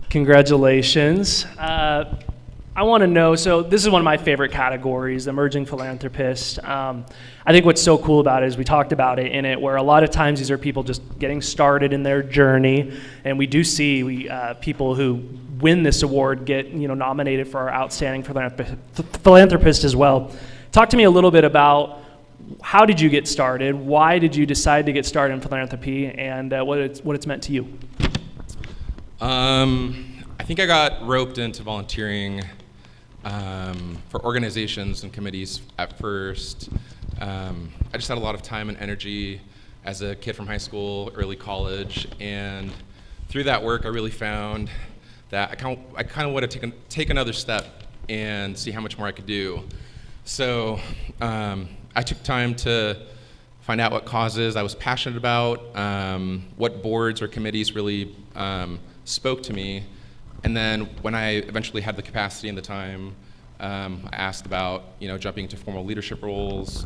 Congratulations. I want to know, so this is one of my favorite categories, emerging philanthropist. I think what's so cool about it is we talked about it in it, where a lot of times these are people just getting started in their journey, and we do see people who win this award get nominated for our outstanding philanthropist as well. Talk to me a little bit about how did you get started, why did you decide to get started in philanthropy, and what it's meant to you. I think I got roped into volunteering for organizations and committees at first. I just had a lot of time and energy as a kid from high school, early college, and through that work I really found that I kind of wanted to take another step and see how much more I could do. So I took time to find out what causes I was passionate about, what boards or committees really spoke to me. And then when I eventually had the capacity and the time, I asked about jumping into formal leadership roles,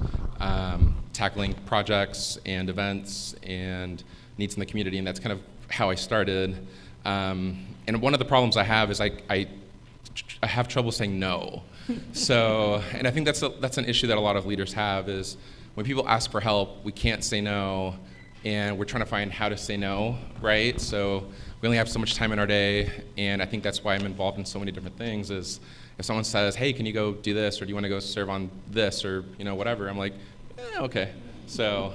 tackling projects and events and needs in the community, and that's kind of how I started. And one of the problems I have is I have trouble saying no. So, and I think that's an issue that a lot of leaders have, is when people ask for help, we can't say no, and we're trying to find how to say no, right? So we only have so much time in our day, and I think that's why I'm involved in so many different things. Is if someone says, hey, can you go do this, or do you want to go serve on this, or whatever, I'm like, okay. So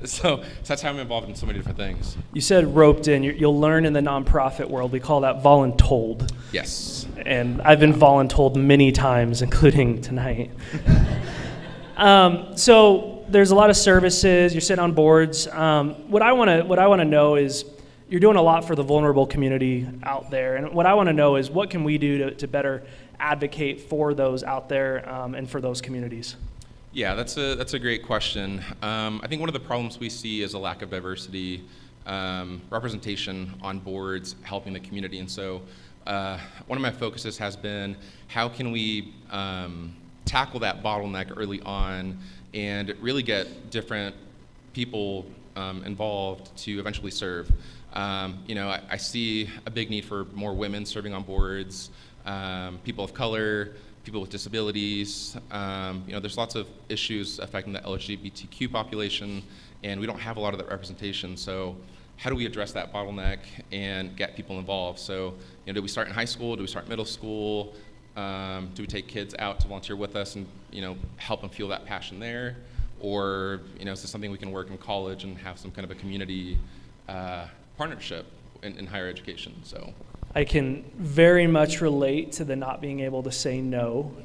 so that's how I'm involved in so many different things. You said roped in. You'll learn in the nonprofit world, we call that voluntold. Yes. And I've been voluntold many times, including tonight. So there's a lot of services. You sit on boards. What I want to know is, you're doing a lot for the vulnerable community out there, and what I want to know is, what can we do to better advocate for those out there and for those communities? Yeah, that's a great question. I think one of the problems we see is a lack of diversity, representation on boards, helping the community. And so one of my focuses has been, how can we tackle that bottleneck early on and really get different people involved to eventually serve. I see a big need for more women serving on boards, people of color, people with disabilities. There's lots of issues affecting the LGBTQ population, and we don't have a lot of that representation. So how do we address that bottleneck and get people involved? So, do we start in high school? Do we start middle school? Do we take kids out to volunteer with us and, help them feel that passion there? Or, is this something we can work in college and have some kind of a community partnership in higher education? So I can very much relate to the not being able to say no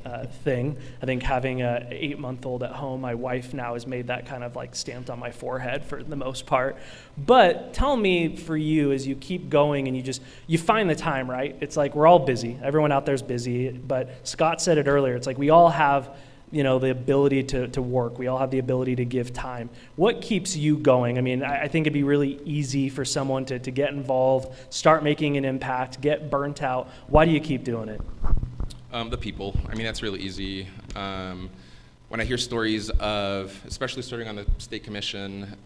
thing. I think having an 8-month-old at home, my wife now has made that kind of like stamped on my forehead for the most part. But tell me, for you, as you keep going and you find the time, right? It's like we're all busy. Everyone out there's busy. But Scott said it earlier. It's like we all have the ability to work. We all have the ability to give time. What keeps you going? I mean, I think it'd be really easy for someone to get involved, start making an impact, get burnt out. Why do you keep doing it? The people. I mean, that's really easy. When I hear stories of, especially starting on the state commission,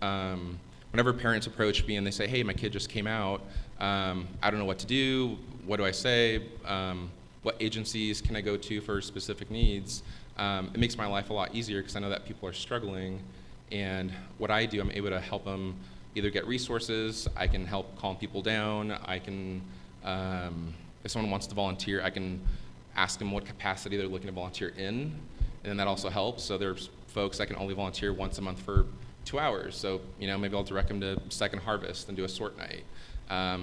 whenever parents approach me and they say, hey, my kid just came out, I don't know what to do, what do I say, what agencies can I go to for specific needs? It makes my life a lot easier because I know that people are struggling, and what I do, I'm able to help them either get resources, I can help calm people down, I can, if someone wants to volunteer, I can ask them what capacity they're looking to volunteer in, and then that also helps. So there's folks I can only volunteer once a month for 2 hours, so maybe I'll direct them to Second Harvest and do a sort night.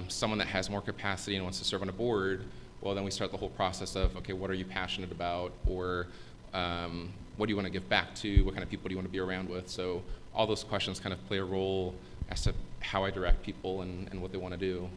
Someone that has more capacity and wants to serve on a board, well, then we start the whole process of, okay, what are you passionate about, or what do you want to give back to? What kind of people do you want to be around with? So all those questions kind of play a role as to how I direct people and what they want to do.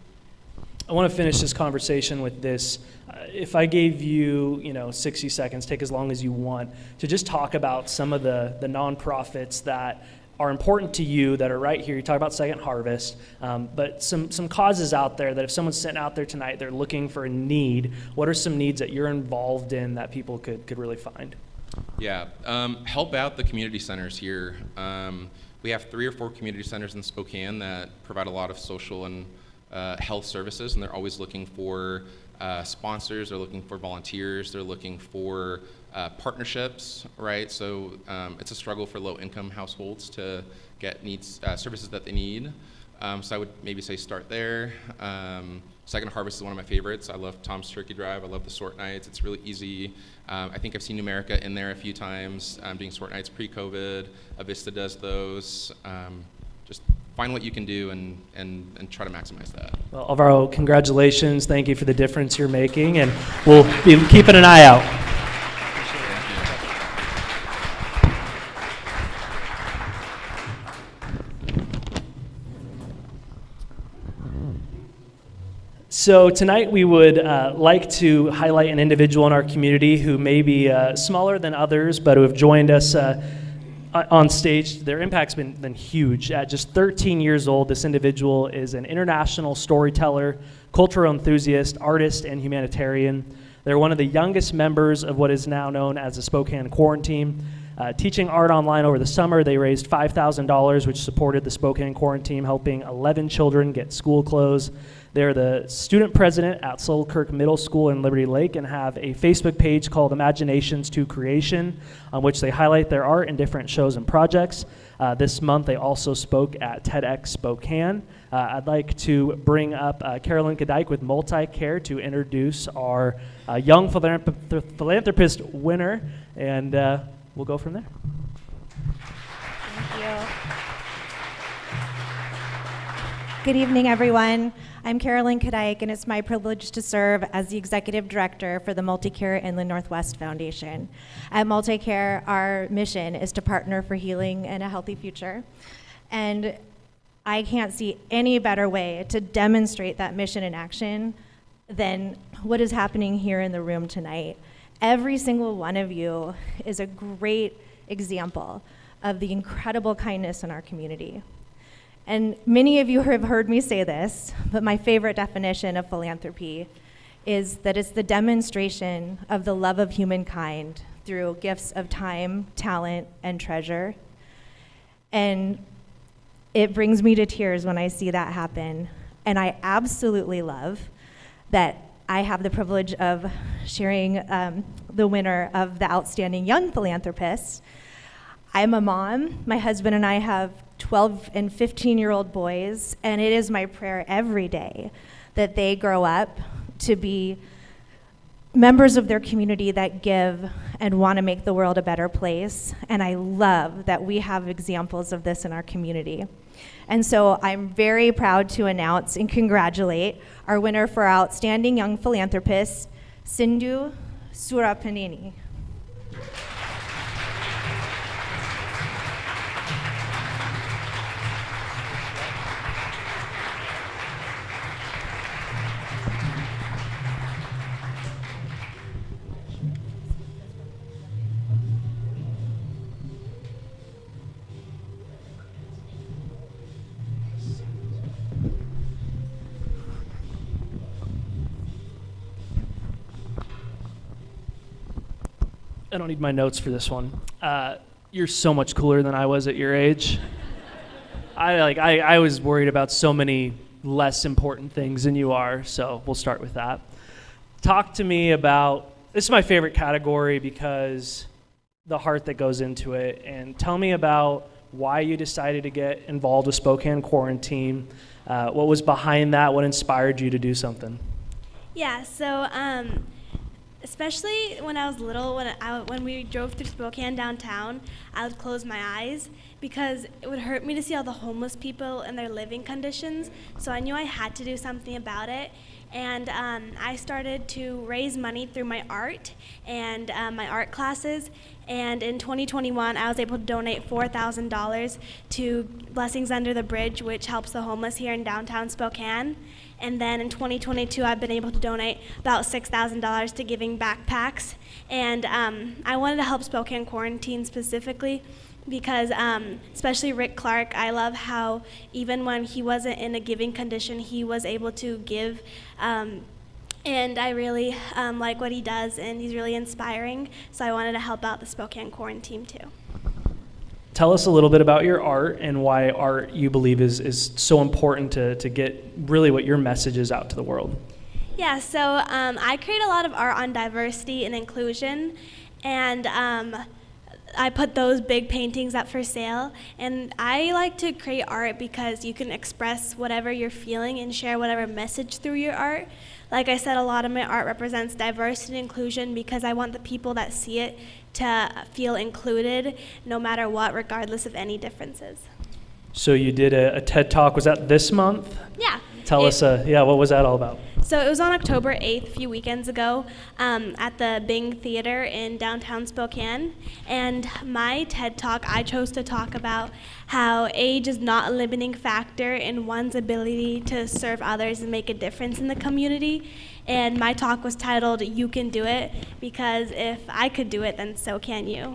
I want to finish this conversation with this. If I gave you, 60 seconds, take as long as you want, to just talk about some of the nonprofits that are important to you that are right here. You talk about Second Harvest, but some causes out there that if someone's sitting out there tonight, they're looking for a need. What are some needs that you're involved in that people could really find? Yeah, help out the community centers here. We have 3 or 4 community centers in Spokane that provide a lot of social and health services, and they're always looking for sponsors, they're looking for volunteers, they're looking for partnerships, right? So it's a struggle for low-income households to get services that they need. So I would maybe say start there. Second Harvest is one of my favorites. I love Tom's Turkey Drive. I love the sort nights. It's really easy. I think I've seen Numerica in there a few times doing sort nights pre-COVID. Avista does those. Just find what you can do and try to maximize that. Well, Alvaro, congratulations. Thank you for the difference you're making, and we'll be keeping an eye out. So tonight we would like to highlight an individual in our community who may be smaller than others, but who have joined us on stage. Their impact's been huge. At just 13 years old, this individual is an international storyteller, cultural enthusiast, artist, and humanitarian. They're one of the youngest members of what is now known as the Spokane Quarantine. Teaching art online over the summer, they raised $5,000, which supported the Spokane Quarantine, helping 11 children get school clothes. They're the student president at Selkirk Middle School in Liberty Lake and have a Facebook page called Imaginations to Creation, on which they highlight their art in different shows and projects. This month, they also spoke at TEDx Spokane. I'd like to bring up Carolyn Kadike with MultiCare to introduce our Young Philanthropist winner, and we'll go from there. Thank you. Good evening, everyone. I'm Carolyn Kadike, and it's my privilege to serve as the Executive Director for the MultiCare Inland Northwest Foundation. At MultiCare, our mission is to partner for healing and a healthy future. And I can't see any better way to demonstrate that mission in action than what is happening here in the room tonight. Every single one of you is a great example of the incredible kindness in our community. And many of you have heard me say this, but my favorite definition of philanthropy is that it's the demonstration of the love of humankind through gifts of time, talent, and treasure. And it brings me to tears when I see that happen. And I absolutely love that I have the privilege of sharing the winner of the Outstanding Young Philanthropist. I'm a mom. My husband and I have 12 and 15-year-old boys, and it is my prayer every day that they grow up to be members of their community that give and want to make the world a better place. And I love that we have examples of this in our community. And so I'm very proud to announce and congratulate our winner for Outstanding Young Philanthropist, Sindhu Surapanini. I don't need my notes for this one. You're so much cooler than I was at your age. I was worried about so many less important things than you are, so we'll start with that. Talk to me about, this is my favorite category because the heart that goes into it, and tell me about why you decided to get involved with Spokane Quarantine, what was behind that, what inspired you to do something? Yeah, so especially when I was little, when we drove through Spokane downtown, I would close my eyes because it would hurt me to see all the homeless people and their living conditions. So I knew I had to do something about it. And I started to raise money through my art and my art classes. And in 2021, I was able to donate $4,000 to Blessings Under the Bridge, which helps the homeless here in downtown Spokane. And then in 2022, I've been able to donate about $6,000 to giving backpacks. And I wanted to help Spokane Quarantine specifically because especially Rick Clark, I love how even when he wasn't in a giving condition, he was able to give. And I really like what he does, and he's really inspiring. So I wanted to help out the Spokane Quarantine too. Tell us a little bit about your art and why art you believe is so important to get really what your message is out to the world. Yeah, so I create a lot of art on diversity and inclusion, and I put those big paintings up for sale. And I like to create art because you can express whatever you're feeling and share whatever message through your art. Like I said, a lot of my art represents diversity and inclusion because I want the people that see it to feel included no matter what, regardless of any differences. So you did a TED Talk, was that this month? Yeah. Tell us, what was that all about? So it was on October 8th, a few weekends ago, at the Bing Theater in downtown Spokane. And my TED Talk, I chose to talk about how age is not a limiting factor in one's ability to serve others and make a difference in the community. And my talk was titled, "You Can Do It," because if I could do it, then so can you.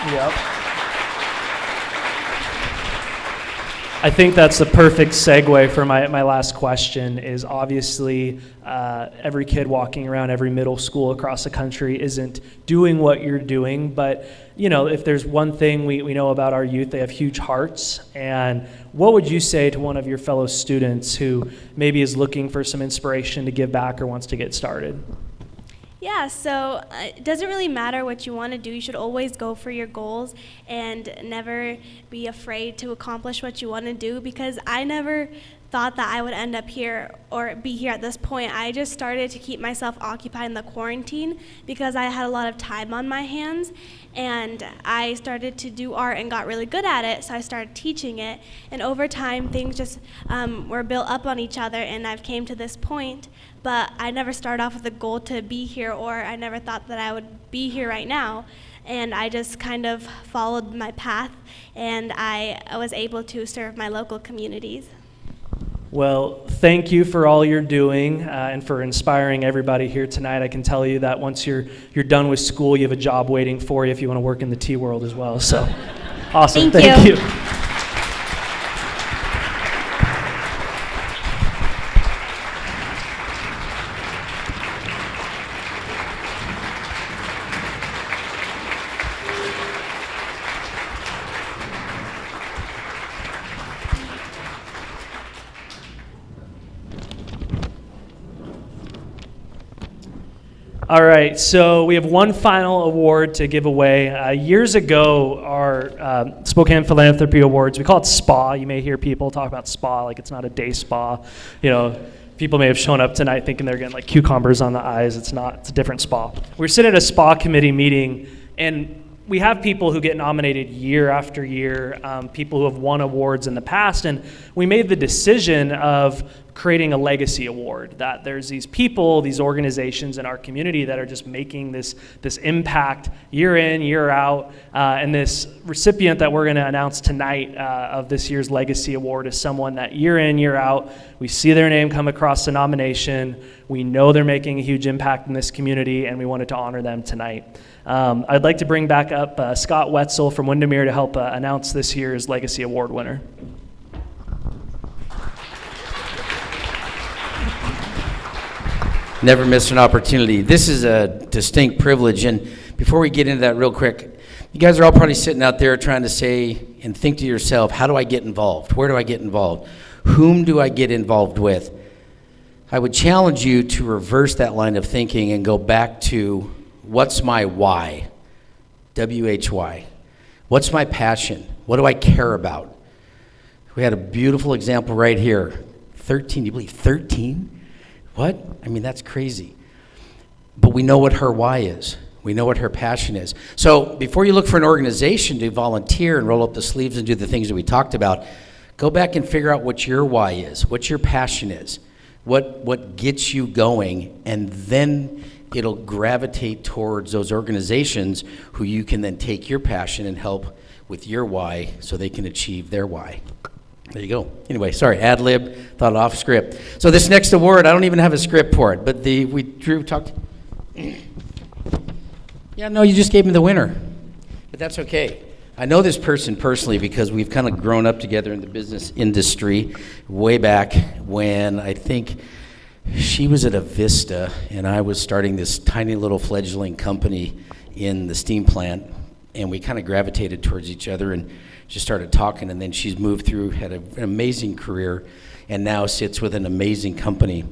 Yep. I think that's the perfect segue for my last question is obviously every kid walking around every middle school across the country isn't doing what you're doing, but if there's one thing we know about our youth, they have huge hearts. And what would you say to one of your fellow students who maybe is looking for some inspiration to give back or wants to get started? Yeah, so it doesn't really matter what you want to do. You should always go for your goals and never be afraid to accomplish what you want to do, because I never thought that I would end up here or be here at this point. I just started to keep myself occupied in the quarantine because I had a lot of time on my hands, and I started to do art and got really good at it, so I started teaching it, and over time things just were built up on each other, and I've came to this point. But I never started off with a goal to be here, or I never thought that I would be here right now. And I just kind of followed my path, and I was able to serve my local communities. Well, thank you for all you're doing and for inspiring everybody here tonight. I can tell you that once you're done with school, you have a job waiting for you if you want to work in the tea world as well. So, awesome. Thank you. All right, so we have one final award to give away. Years ago, our Spokane Philanthropy Awards, we call it SPA. You may hear people talk about SPA like it's not a day spa. If people may have shown up tonight thinking they're getting like cucumbers on the eyes. It's not, it's a different spa. We're sitting at a spa committee meeting, and we have people who get nominated year after year, people who have won awards in the past, and we made the decision of creating a legacy award, that there's these people, these organizations in our community that are just making this impact year in, year out, and this recipient that we're going to announce tonight of this year's legacy award is someone that year in, year out, we see their name come across the nomination, we know they're making a huge impact in this community, and we wanted to honor them tonight. I'd like to bring back up Scott Wetzel from Windermere to help announce this year's Legacy Award winner. Never miss an opportunity. This is a distinct privilege, and before we get into that real quick, you guys are all probably sitting out there trying to say and think to yourself, how do I get involved? Where do I get involved? Whom do I get involved with? I would challenge you to reverse that line of thinking and go back to, what's my why? W-H-Y. What's my passion? What do I care about? We had a beautiful example right here. 13, you believe 13? What? I mean, that's crazy. But we know what her why is. We know what her passion is. So before you look for an organization to volunteer and roll up the sleeves and do the things that we talked about, go back and figure out what your why is, what your passion is, what gets you going, and then it'll gravitate towards those organizations who you can then take your passion and help with your why so they can achieve their why. There you go. Anyway, sorry, ad lib, thought off script. So this next award, I don't even have a script for it, but Drew talked. Yeah, no, you just gave me the winner, but that's okay. I know this person personally because we've kind of grown up together in the business industry way back when I think she was at a Vista and I was starting this tiny little fledgling company in the steam plant, and we kind of gravitated towards each other and just started talking, and then she's moved through, had an amazing career, and now sits with an amazing company.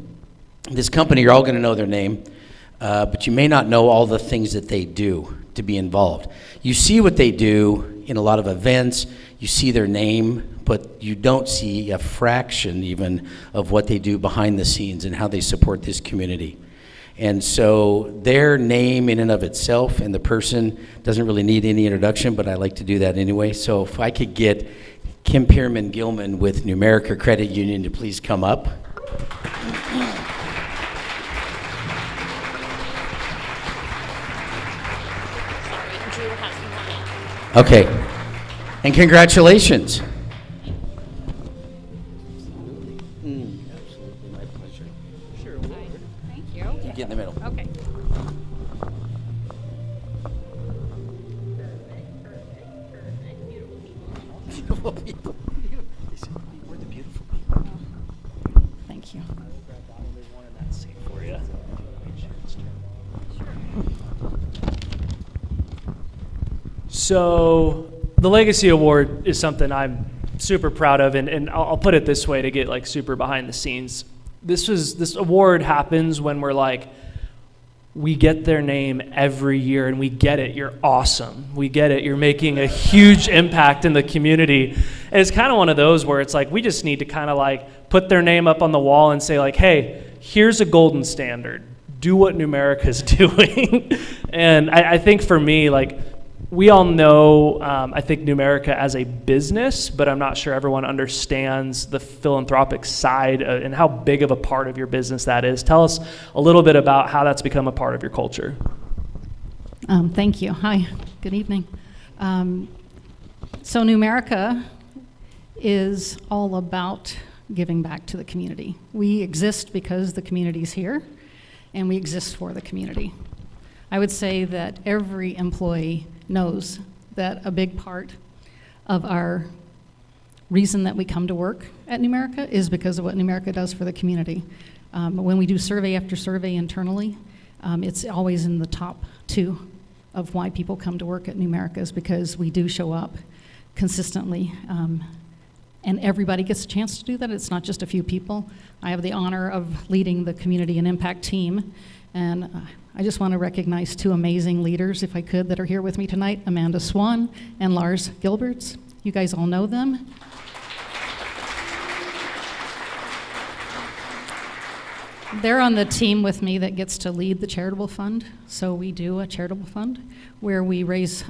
This company, you're all going to know their name, but you may not know all the things that they do to be involved. You see what they do in a lot of events, you see their name, but you don't see a fraction even of what they do behind the scenes and how they support this community. And so their name in and of itself and the person doesn't really need any introduction, but I like to do that anyway. So if I could get Kim Pierman-Gilman with Numerica Credit Union to please come up. Okay, and congratulations. Absolutely, my pleasure. Sure. Thank you. You get in the middle. Okay. Beautiful people. We're the beautiful people. Thank you. So the Legacy Award is something I'm super proud of, and I'll put it this way to get like super behind the scenes. This award happens when we're like, we get their name every year and we get it, you're awesome. We get it, you're making a huge impact in the community. And it's kind of one of those where it's like, we just need to kind of like put their name up on the wall and say like, hey, here's a golden standard. Do what Numerica's doing. And I think for me, like, we all know, I think, Numerica as a business, but I'm not sure everyone understands the philanthropic side and how big of a part of your business that is. Tell us a little bit about how that's become a part of your culture. Thank you. Hi, good evening. So Numerica is all about giving back to the community. We exist because the community's here, and we exist for the community. I would say that every employee knows that a big part of our reason that we come to work at Numerica is because of what Numerica does for the community. When we do survey after survey internally, it's always in the top 2 of why people come to work at Numerica is because we do show up consistently. And everybody gets a chance to do that. It's not just a few people. I have the honor of leading the Community and Impact team, and I just want to recognize 2 amazing leaders, if I could, that are here with me tonight, Amanda Swan and Lars Gilberts. You guys all know them. they're on the team with me that gets to lead the charitable fund. So we do a charitable fund where we raise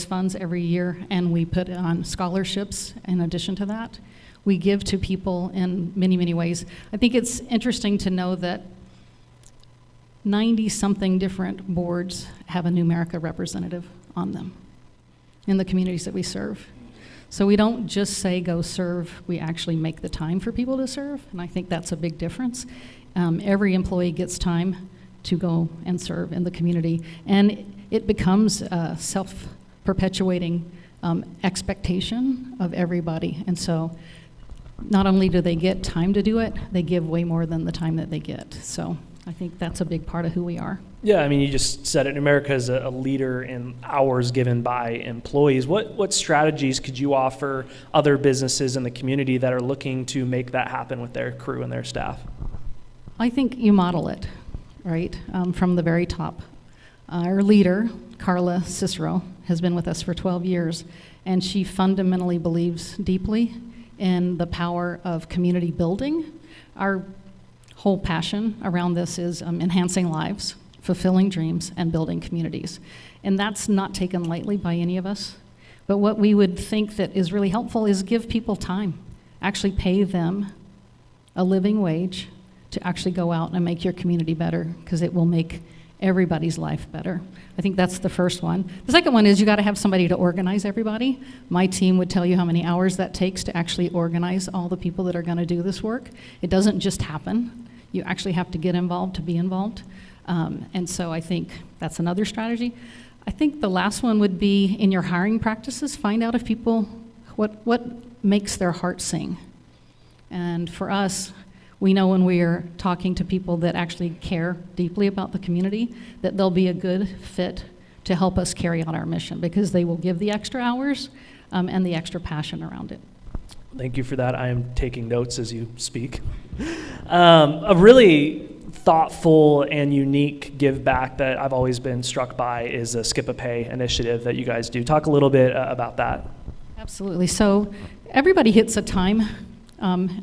funds every year, and we put on scholarships in addition to that. We give to people in many, many ways. I think it's interesting to know that 90-something different boards have a Numerica representative on them in the communities that we serve. So we don't just say go serve, we actually make the time for people to serve, and I think that's a big difference. Every employee gets time to go and serve in the community, and it becomes a self-perpetuating expectation of everybody. And so not only do they get time to do it, they give way more than the time that they get. So I think that's a big part of who we are. Yeah, I mean, you just said it. Numerica is a leader in hours given by employees. What strategies could you offer other businesses in the community that are looking to make that happen with their crew and their staff? I think you model it, right, from the very top. Our leader, Carla Cicero, has been with us for 12 years, and she fundamentally believes deeply in the power of community building. Our whole passion around this is enhancing lives, fulfilling dreams, and building communities. And that's not taken lightly by any of us. But what we would think that is really helpful is give people time. Actually pay them a living wage to actually go out and make your community better, because it will make everybody's life better. I think that's the first one. The second one is you got to have somebody to organize everybody. My team would tell you how many hours that takes to actually organize all the people that are going to do this work. It doesn't just happen. You actually have to get involved to be involved. And so I think that's another strategy. I think the last one would be in your hiring practices, find out if people, what makes their heart sing. And for us, we know when we are talking to people that actually care deeply about the community, that they'll be a good fit to help us carry out our mission, because they will give the extra hours and the extra passion around it. Thank you for that. I am taking notes as you speak. A really thoughtful and unique give back that I've always been struck by is a Skip a Pay initiative that you guys do. Talk a little bit about that. Absolutely. So everybody hits a time.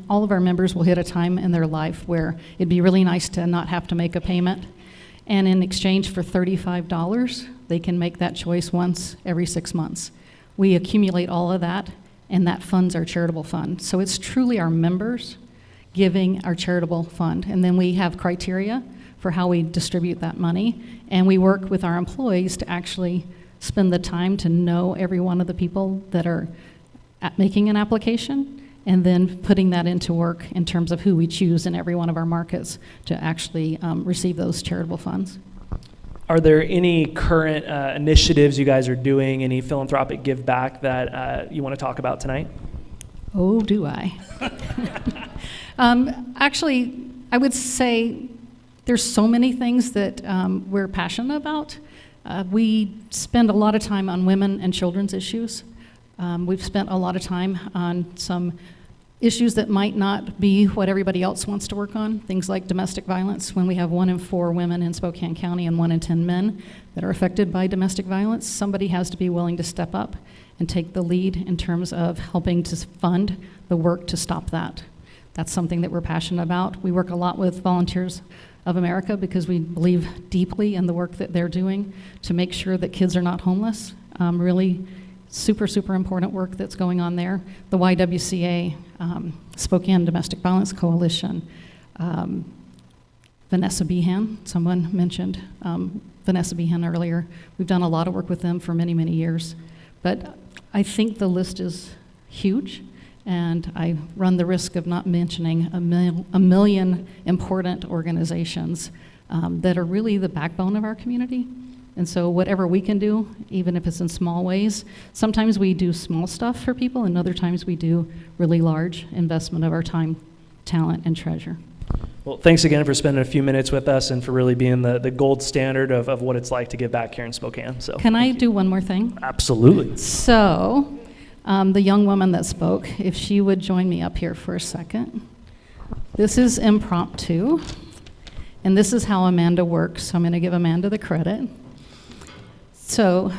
All of our members will hit a time in their life where it'd be really nice to not have to make a payment. And in exchange for $35, they can make that choice once every 6 months. We accumulate all of that, and that funds our charitable fund. So it's truly our members giving our charitable fund. And then we have criteria for how we distribute that money. And we work with our employees to actually spend the time to know every one of the people that are making an application, and then putting that into work in terms of who we choose in every one of our markets to actually receive those charitable funds. Are there any current initiatives you guys are doing, any philanthropic give back that you want to talk about tonight? Oh, do I? Actually, I would say there's so many things that we're passionate about. We spend a lot of time on women and children's issues. We've spent a lot of time on some issues that might not be what everybody else wants to work on, things like domestic violence. When we have 1 in 4 women in Spokane County and 1 in 10 men that are affected by domestic violence, somebody has to be willing to step up and take the lead in terms of helping to fund the work to stop that. That's something that we're passionate about. We work a lot with Volunteers of America because we believe deeply in the work that they're doing to make sure that kids are not homeless. Really super, super important work that's going on there. The YWCA, Spokane Domestic Violence Coalition, Vanessa Behan, someone mentioned Vanessa Behan earlier. We've done a lot of work with them for many, many years. But I think the list is huge, and I run the risk of not mentioning a million important organizations that are really the backbone of our community. And so whatever we can do, even if it's in small ways, sometimes we do small stuff for people, and other times we do really large investment of our time, talent, and treasure. Well, thanks again for spending a few minutes with us and for really being the gold standard of what it's like to give back here in Spokane. So, can I do one more thing? Absolutely. So, the young woman that spoke, if she would join me up here for a second. This is impromptu, and this is how Amanda works. So I'm going to give Amanda the credit. So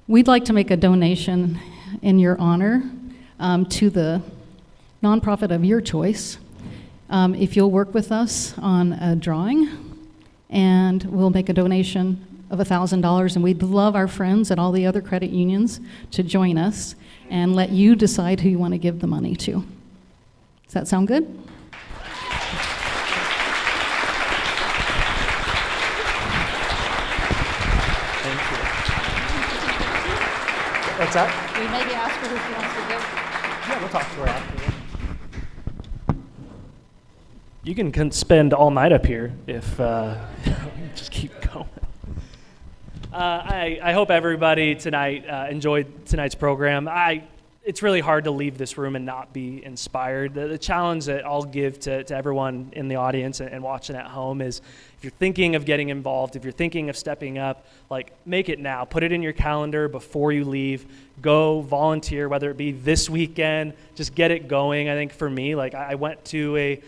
we'd like to make a donation in your honor to the nonprofit of your choice. If you'll work with us on a drawing, and we'll make a donation of $1,000, and we'd love our friends at all the other credit unions to join us and let you decide who you want to give the money to. Does that sound good? Thank you. What's that? We maybe ask her who she wants to give. Yeah, we'll talk to her after. You can spend all night up here if just keep going. I hope everybody tonight enjoyed tonight's program. It's really hard to leave this room and not be inspired. The challenge that I'll give to everyone in the audience and watching at home is, if you're thinking of getting involved, if you're thinking of stepping up, like, make it now. Put it in your calendar before you leave. Go volunteer, whether it be this weekend. Just get it going. I think for me, like, I went to a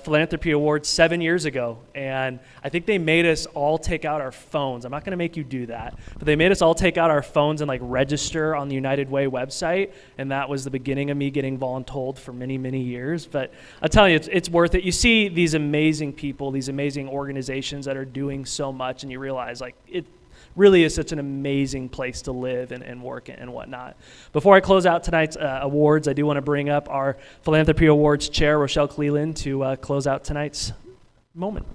Philanthropy Awards 7 years ago, and I think they made us all take out our phones. I'm not going to make you do that, but they made us all take out our phones and, like, register on the United Way website, and that was the beginning of me getting voluntold for many, many years. But I'll tell you, it's worth it. You see these amazing people, these amazing organizations that are doing so much, and you realize, like, it really is such an amazing place to live and work and whatnot. Before I close out tonight's awards, I do want to bring up our Philanthropy Awards chair, Rochelle Cleland, to close out tonight's moment.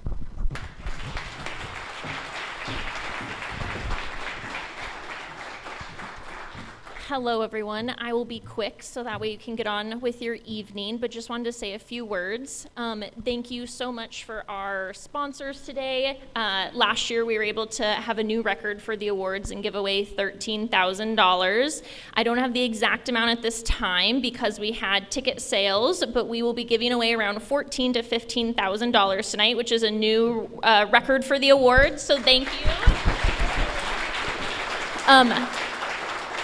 Hello, everyone. I will be quick so that way you can get on with your evening, but just wanted to say a few words. Thank you so much for our sponsors today. Last year, we were able to have a new record for the awards and give away $13,000. I don't have the exact amount at this time because we had ticket sales, but we will be giving away around $14,000 to $15,000 tonight, which is a new record for the awards, so thank you.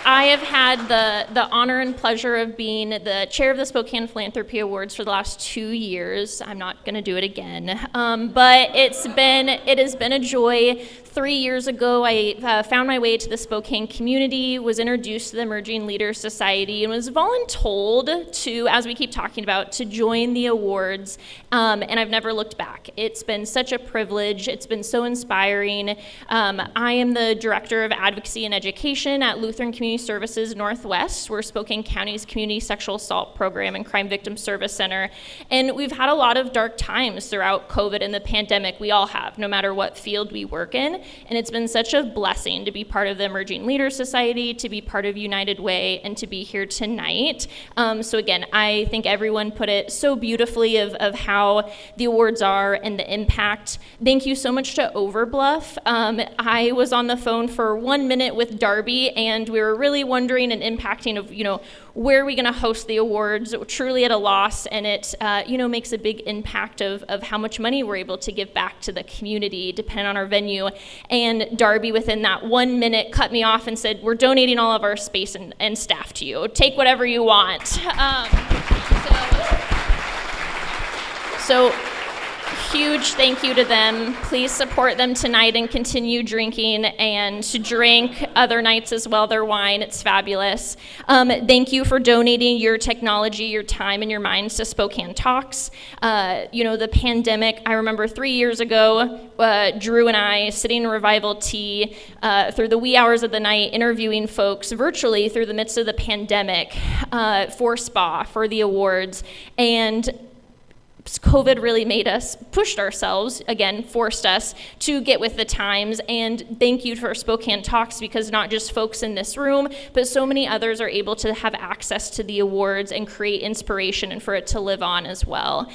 I have had the honor and pleasure of being the chair of the Spokane Philanthropy Awards for the last 2 years. I'm not going to do it again, but it has been a joy. 3 years ago, I found my way to the Spokane community, was introduced to the Emerging Leaders Society, and was voluntold to, as we keep talking about, to join the awards, and I've never looked back. It's been such a privilege. It's been so inspiring. I am the Director of Advocacy and Education at Lutheran Community Services Northwest. We're Spokane County's Community Sexual Assault Program and Crime Victim Service Center, and we've had a lot of dark times throughout COVID and the pandemic. We all have, no matter what field we work in. And it's been such a blessing to be part of the Emerging Leaders Society, to be part of United Way, and to be here tonight. So again, I think everyone put it so beautifully of how the awards are and the impact. Thank you so much to Overbluff. I was on the phone for 1 minute with Darby, and we were really wondering and impacting of, where are we going to host the awards? Truly at a loss, and it makes a big impact of how much money we're able to give back to the community, depending on our venue. And Darby, within that 1 minute, cut me off and said, "We're donating all of our space and staff to you. Take whatever you want." So huge thank you to them. Please support them tonight and continue drinking, and to drink other nights as well, their wine. It's fabulous. Thank you for donating your technology, your time, and your minds to Spokane Talks. The pandemic, I remember 3 years ago, Drew and I sitting in Revival Tea through the wee hours of the night, interviewing folks virtually through the midst of the pandemic for SPA, for the awards. And COVID really pushed ourselves, again, forced us to get with the times. And thank you for Spokane Talks, because not just folks in this room, but so many others are able to have access to the awards and create inspiration and for it to live on as well.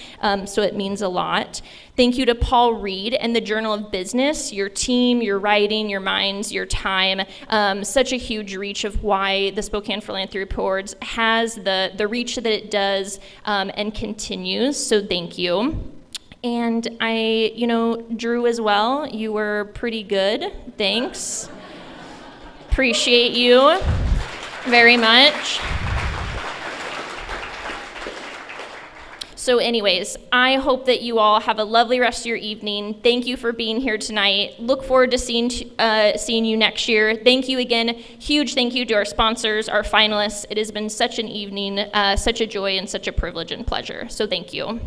So it means a lot. Thank you to Paul Reed and the Journal of Business, your team, your writing, your minds, your time. Such a huge reach of why the Spokane Philanthropy Awards has the reach that it does and continues. So thank you. And Drew as well, you were pretty good. Thanks. Appreciate you very much. So anyways, I hope that you all have a lovely rest of your evening. Thank you for being here tonight. Look forward to seeing you next year. Thank you again. Huge thank you to our sponsors, our finalists. It has been such an evening, such a joy, and such a privilege and pleasure. So thank you.